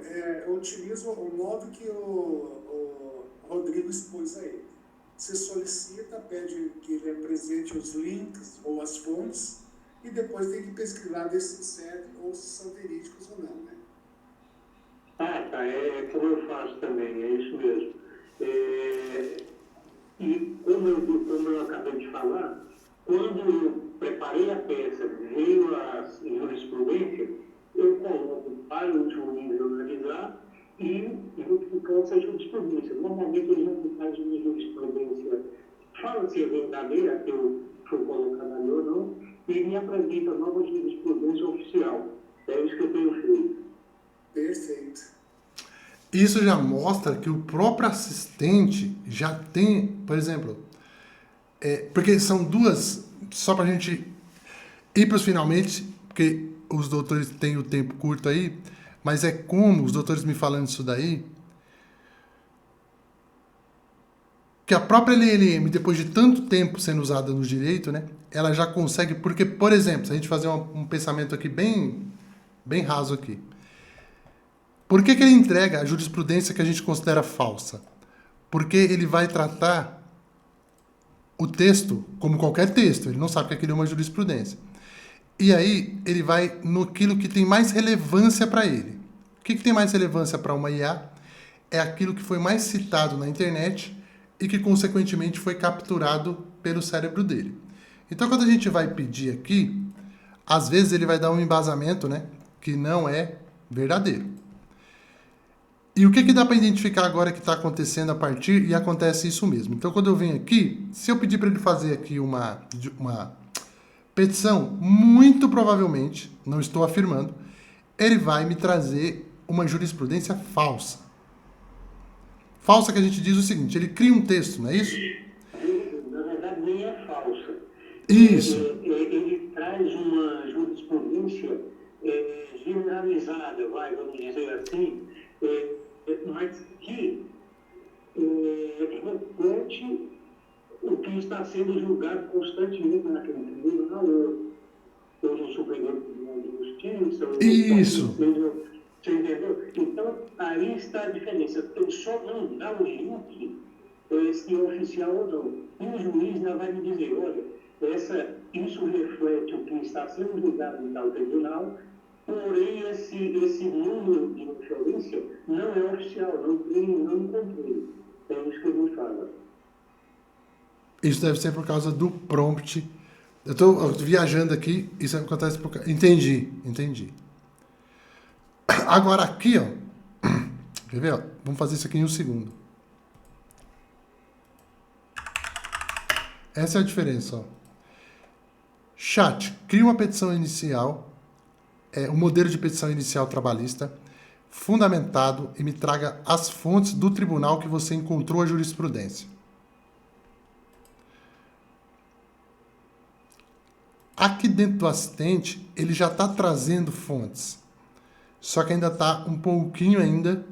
Speaker 5: eu utilizo o modo que o Rodrigo expôs aí. Você solicita, pede que ele apresente os links ou as fontes e depois tem que pesquisar ver se serve ou se são verídicos ou não, né?
Speaker 2: Ah, tá. É como eu faço também, é isso mesmo. E como eu acabei de falar, quando eu preparei a peça, veio a jurisprudência, eu coloco para o último nível analisar e verificar essa jurisprudência. Normalmente ele não faz uma jurisprudência, fala se é verdadeira, que eu for colocada ali ou não, e me apresenta nova jurisprudência oficial. É isso que eu tenho feito.
Speaker 5: Perfeito.
Speaker 1: Isso já mostra que o próprio assistente já tem, por exemplo, Porque são duas, só pra gente ir pros finalmente, porque os doutores têm o tempo curto aí, mas é como os doutores me falando isso daí, que a própria LLM, depois de tanto tempo sendo usada no direito, né, ela já consegue, porque, por exemplo, se a gente fazer um pensamento aqui bem raso aqui, por que ele entrega a jurisprudência que a gente considera falsa? Porque ele vai tratar o texto como qualquer texto, ele não sabe que aquilo é uma jurisprudência. E aí ele vai naquilo que tem mais relevância para ele. O que tem mais relevância para uma IA? É aquilo que foi mais citado na internet e que, consequentemente, foi capturado pelo cérebro dele. Então, quando a gente vai pedir aqui, às vezes ele vai dar um embasamento, né, que não é verdadeiro. E o que dá para identificar agora que está acontecendo a partir, e acontece isso mesmo. Então, quando eu venho aqui, se eu pedir para ele fazer aqui uma petição, muito provavelmente, não estou afirmando, ele vai me trazer uma jurisprudência falsa. Falsa que a gente diz o seguinte, ele cria um texto, não é isso?
Speaker 2: Na verdade, nem é falsa.
Speaker 1: Isso.
Speaker 2: Ele traz uma jurisprudência generalizada, vamos dizer assim, mas que reflete o que está sendo julgado constantemente naquele tribunal, ou no Superior Tribunal de Justiça.
Speaker 1: Isso.
Speaker 2: Você entendeu? Então, aí está a diferença. Ele só não dá o link se é oficial ou não. E o juiz já vai me dizer, olha, isso reflete o que está sendo julgado em tal tribunal, porém esse número de referência não é oficial, não encontrei. É isso que ele fala.
Speaker 1: Isso deve ser por causa do prompt. Eu estou viajando aqui, isso acontece por causa... Entendi. Agora aqui, ó. Quer ver? Ó? Vamos fazer isso aqui em um segundo. Essa é a diferença, ó. Chat, cria uma petição inicial, um modelo de petição inicial trabalhista, fundamentado, e me traga as fontes do tribunal que você encontrou a jurisprudência. Aqui dentro do assistente, ele já está trazendo fontes. Só que ainda está um pouquinho ainda...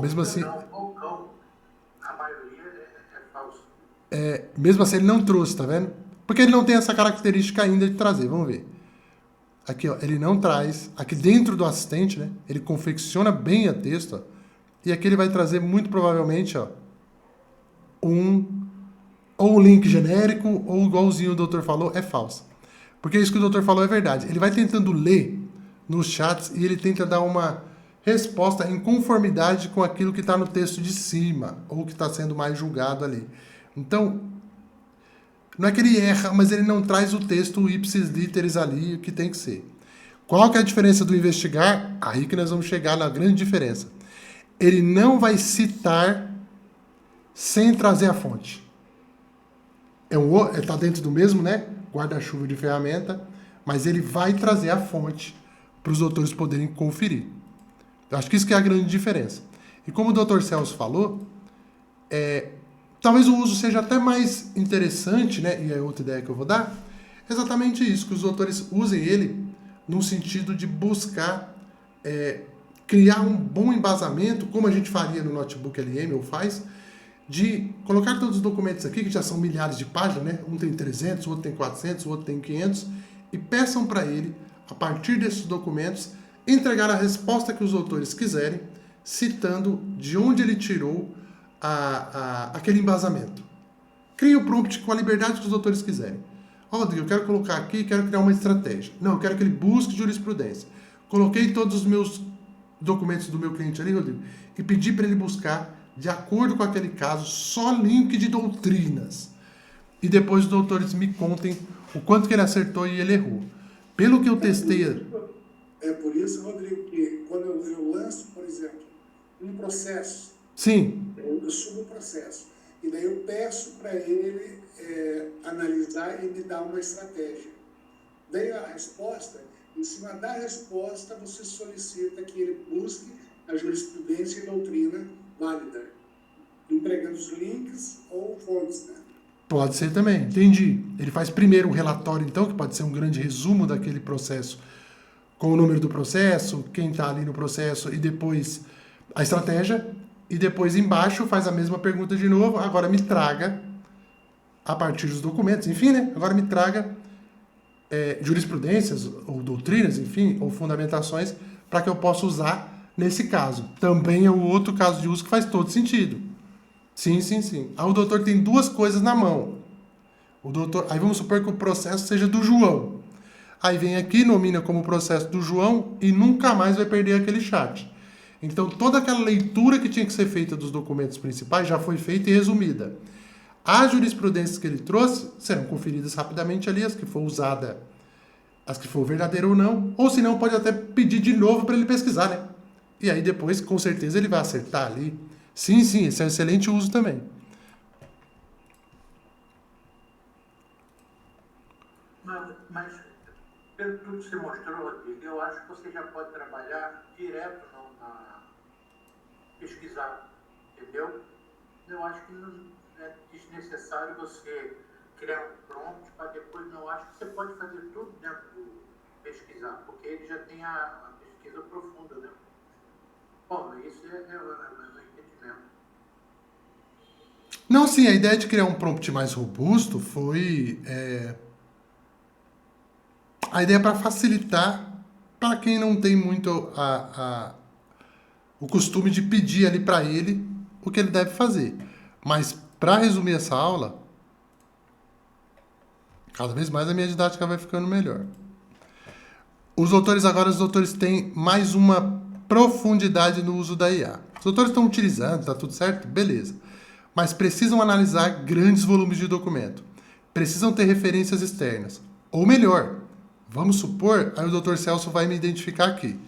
Speaker 1: mesmo assim...
Speaker 3: A maioria é falso.
Speaker 1: Mesmo assim, ele não trouxe, tá vendo? Porque ele não tem essa característica ainda de trazer. Vamos ver. Aqui, ó, ele não traz. Aqui dentro do assistente, né? Ele confecciona bem a texto, ó, e aqui ele vai trazer muito provavelmente, ó, ou um link genérico, ou igualzinho o doutor falou, é falso. Porque isso que o doutor falou é verdade. Ele vai tentando ler nos chats e ele tenta dar uma resposta em conformidade com aquilo que está no texto de cima, ou que está sendo mais julgado ali. Então, não é que ele erra, mas ele não traz o texto ipsis literis ali, o que tem que ser. Qual que é a diferença do investigar? Aí que nós vamos chegar na grande diferença. Ele não vai citar sem trazer a fonte. Está dentro do mesmo, né, guarda-chuva de ferramenta, mas ele vai trazer a fonte para os doutores poderem conferir. Eu acho que isso que é a grande diferença. E como o doutor Celso falou, talvez o uso seja até mais interessante, né, e é outra ideia que eu vou dar, exatamente isso, que os doutores usem ele no sentido de buscar criar um bom embasamento, como a gente faria no Notebook LM, ou faz, de colocar todos os documentos aqui, que já são milhares de páginas, né? Um tem 300, o outro tem 400, o outro tem 500, e peçam para ele, a partir desses documentos, entregar a resposta que os autores quiserem, citando de onde ele tirou aquele embasamento. Crie o prompt com a liberdade que os autores quiserem. Rodrigo, eu quero colocar aqui, quero criar uma estratégia. Não, eu quero que ele busque jurisprudência. Coloquei todos os meus documentos do meu cliente ali, Rodrigo, e pedi para ele buscar, de acordo com aquele caso, só link de doutrinas. E depois os doutores me contem o quanto que ele acertou e ele errou. Pelo que eu testei...
Speaker 5: É por isso, Rodrigo, que quando eu lanço, por exemplo, um processo,
Speaker 1: sim,
Speaker 5: eu subo o processo, e daí eu peço para ele analisar e me dar uma estratégia. Daí a resposta, em cima da resposta, você solicita que ele busque a jurisprudência e doutrina válida, entregando os links ou fontes, né?
Speaker 1: Pode ser também, entendi. Ele faz primeiro um relatório, então, que pode ser um grande resumo daquele processo, com o número do processo, quem está ali no processo, e depois a estratégia, e depois embaixo faz a mesma pergunta de novo, agora me traga, a partir dos documentos, enfim, né? Agora me traga jurisprudências, ou doutrinas, enfim, ou fundamentações, para que eu possa usar nesse caso. Também é o outro caso de uso que faz todo sentido. Sim, sim, sim. Aí o doutor tem duas coisas na mão. Aí vamos supor que o processo seja do João. Aí vem aqui, nomina como processo do João e nunca mais vai perder aquele chat. Então toda aquela leitura que tinha que ser feita dos documentos principais já foi feita e resumida. As jurisprudências que ele trouxe serão conferidas rapidamente ali, as que for usada, as que for verdadeira ou não, ou se não pode até pedir de novo para ele pesquisar, né? E aí depois, com certeza, ele vai acertar ali. Sim, sim, esse é um excelente uso também.
Speaker 3: Mas pelo que você mostrou, Rodrigo, eu acho que você já pode trabalhar direto na pesquisar, entendeu? Eu acho que não é desnecessário você criar um prompt para depois, não. Acho que você pode fazer tudo dentro do pesquisar, porque ele já tem a pesquisa profunda, né? Bom, isso é o entendimento.
Speaker 1: Não, sim, a ideia de criar um prompt mais robusto foi a ideia para facilitar para quem não tem muito o costume de pedir ali para ele o que ele deve fazer. Mas para resumir essa aula, cada vez mais a minha didática vai ficando melhor. Os doutores têm mais uma profundidade no uso da IA. Os doutores estão utilizando, está tudo certo? Beleza. Mas precisam analisar grandes volumes de documento. Precisam ter referências externas. Ou melhor, vamos supor, aí o doutor Celso vai me identificar aqui.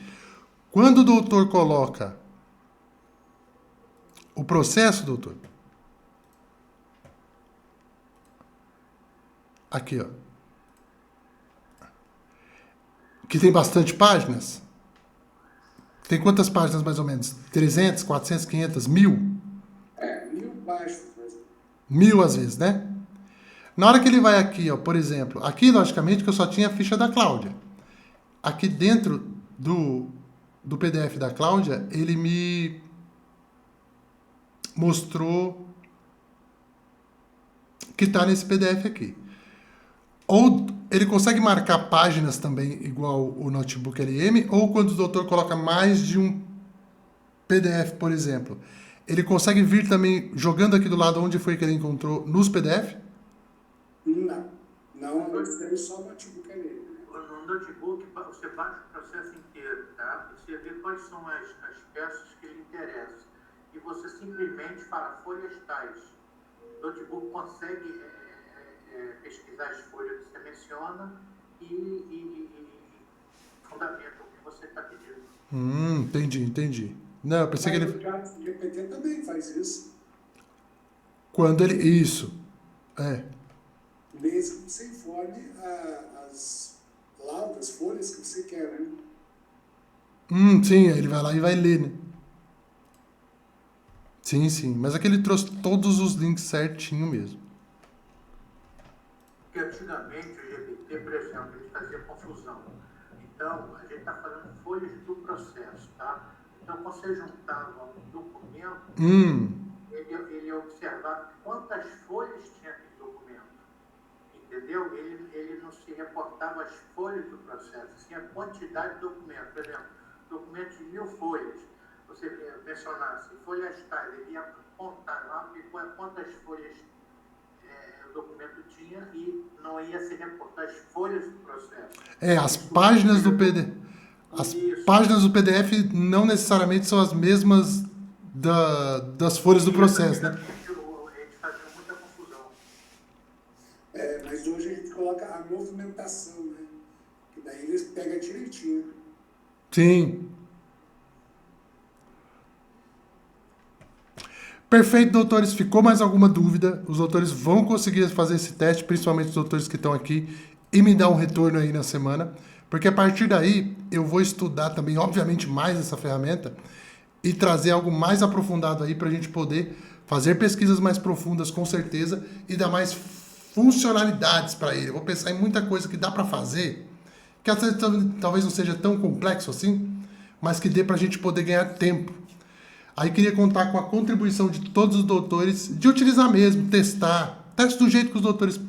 Speaker 1: Quando o doutor coloca o processo, doutor, aqui, ó, que tem bastante páginas. Tem quantas páginas mais ou menos? 300, 400, 500, 1000?
Speaker 5: 1000 páginas.
Speaker 1: 1000 às vezes, né? Na hora que ele vai aqui, ó, por exemplo, aqui logicamente que eu só tinha a ficha da Cláudia. Aqui dentro do PDF da Cláudia, ele me mostrou que está nesse PDF aqui. Ou ele consegue marcar páginas também, igual o Notebook LM, ou quando o doutor coloca mais de um PDF, por exemplo, ele consegue vir também jogando aqui do lado onde foi que ele encontrou nos PDF?
Speaker 5: Não, nós temos só o Notebook LM.
Speaker 3: No notebook, você baixa o processo inteiro, tá? Você vê quais são as peças que lhe interessam. E você simplesmente fala folhas tais. O notebook consegue pesquisar as folhas que você menciona e fundamenta o que você está pedindo.
Speaker 1: Entendi. Não, eu pensei que ele...
Speaker 5: O chat GPT também faz isso.
Speaker 1: Quando ele... Isso.
Speaker 5: Desde que você informe as laudas, folhas que você quer, né?
Speaker 1: Sim, ele vai lá e vai ler, né? Sim. Mas aqui ele trouxe todos os links certinho mesmo.
Speaker 3: Porque antigamente o GPT, por exemplo, ele fazia confusão. Então, a gente está falando folhas do processo, tá? Então, quando você juntava um documento, ele observava quantas folhas tinha aquele documento. Entendeu? Ele não se reportava às folhas do processo, sim a quantidade de documentos. Por exemplo, documento de 1000 folhas. Você mencionasse folhas tais, ele ia contar lá quantas folhas o documento tinha e não ia se reportar as folhas do processo.
Speaker 1: As páginas do PDF. As páginas do PDF não necessariamente são as mesmas das folhas do processo, né?
Speaker 3: Eles faziam muita confusão.
Speaker 5: Mas hoje a gente coloca a movimentação, né? Que daí eles pegam direitinho.
Speaker 1: Sim. Perfeito, doutores. Ficou mais alguma dúvida? Os doutores vão conseguir fazer esse teste, principalmente os doutores que estão aqui, e me dar um retorno aí na semana. Porque a partir daí, eu vou estudar também, obviamente, mais essa ferramenta e trazer algo mais aprofundado aí para a gente poder fazer pesquisas mais profundas, com certeza, e dar mais funcionalidades para ele. Eu vou pensar em muita coisa que dá para fazer, que às vezes talvez não seja tão complexo assim, mas que dê para a gente poder ganhar tempo. Aí queria contar com a contribuição de todos os doutores, de utilizar mesmo, testar. Teste do jeito que os doutores...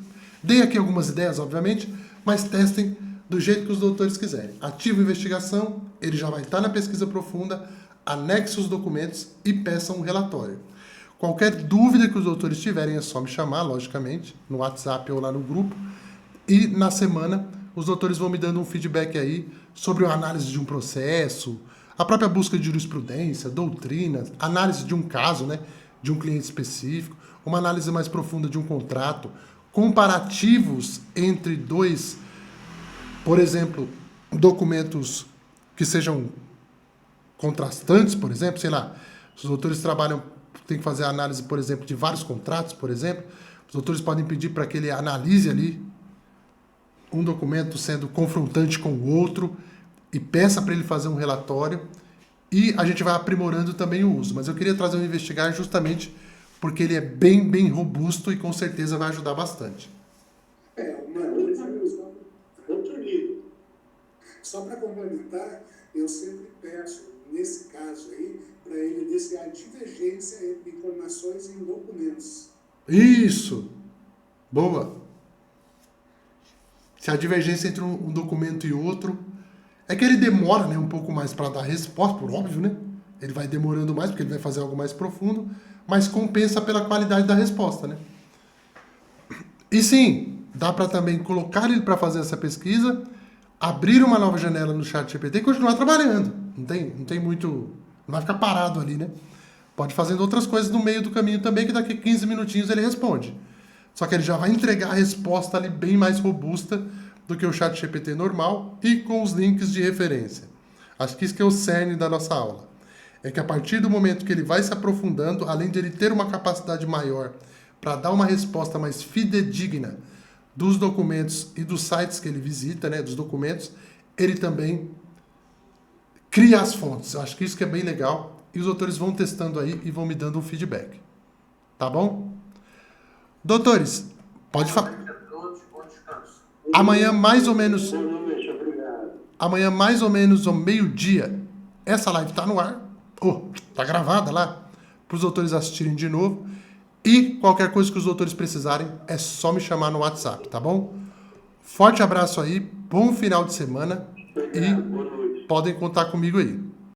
Speaker 1: Dei aqui algumas ideias, obviamente, mas testem do jeito que os doutores quiserem. Ative a investigação, ele já vai estar na pesquisa profunda, anexe os documentos e peça um relatório. Qualquer dúvida que os doutores tiverem é só me chamar, logicamente, no WhatsApp ou lá no grupo. E na semana, os doutores vão me dando um feedback aí sobre a análise de um processo, a própria busca de jurisprudência, doutrina, análise de um caso, né, de um cliente específico, uma análise mais profunda de um contrato, comparativos entre dois, por exemplo, documentos que sejam contrastantes, por exemplo, sei lá, os doutores tem que fazer a análise, por exemplo, de vários contratos, por exemplo, os doutores podem pedir para que ele analise ali um documento sendo confrontante com o outro e peça para ele fazer um relatório, e a gente vai aprimorando também o uso. Mas eu queria trazer um investigar justamente porque ele é bem robusto e com certeza vai ajudar bastante.
Speaker 5: Uma coisa, outro nível. Só para complementar, eu sempre peço, nesse caso aí, para ele descer a divergência entre informações em documentos.
Speaker 1: Isso! Boa! Se a divergência entre um documento e outro... É que ele demora, né, um pouco mais para dar resposta, por óbvio, né? Ele vai demorando mais, porque ele vai fazer algo mais profundo, mas compensa pela qualidade da resposta, né? E sim, dá para também colocar ele para fazer essa pesquisa, abrir uma nova janela no ChatGPT e continuar trabalhando. Não tem muito... Não vai ficar parado ali, né? Pode fazendo outras coisas no meio do caminho também, que daqui a 15 minutinhos ele responde. Só que ele já vai entregar a resposta ali bem mais robusta do que o ChatGPT normal e com os links de referência. Acho que isso que é o cerne da nossa aula. É que a partir do momento que ele vai se aprofundando, além de ele ter uma capacidade maior para dar uma resposta mais fidedigna dos documentos e dos sites que ele visita, né, dos documentos, ele também cria as fontes. Eu acho que isso que é bem legal. E os doutores vão testando aí e vão me dando um feedback. Tá bom? Doutores, pode falar. Amanhã, mais ou menos...
Speaker 2: Boa noite, obrigado.
Speaker 1: Amanhã, mais ou menos ao meio-dia, essa live tá no ar. Tá gravada lá, para os doutores assistirem de novo. E qualquer coisa que os doutores precisarem, é só me chamar no WhatsApp, tá bom? Forte abraço aí, bom final de semana.
Speaker 2: Obrigado, boa noite.
Speaker 1: Podem contar comigo aí.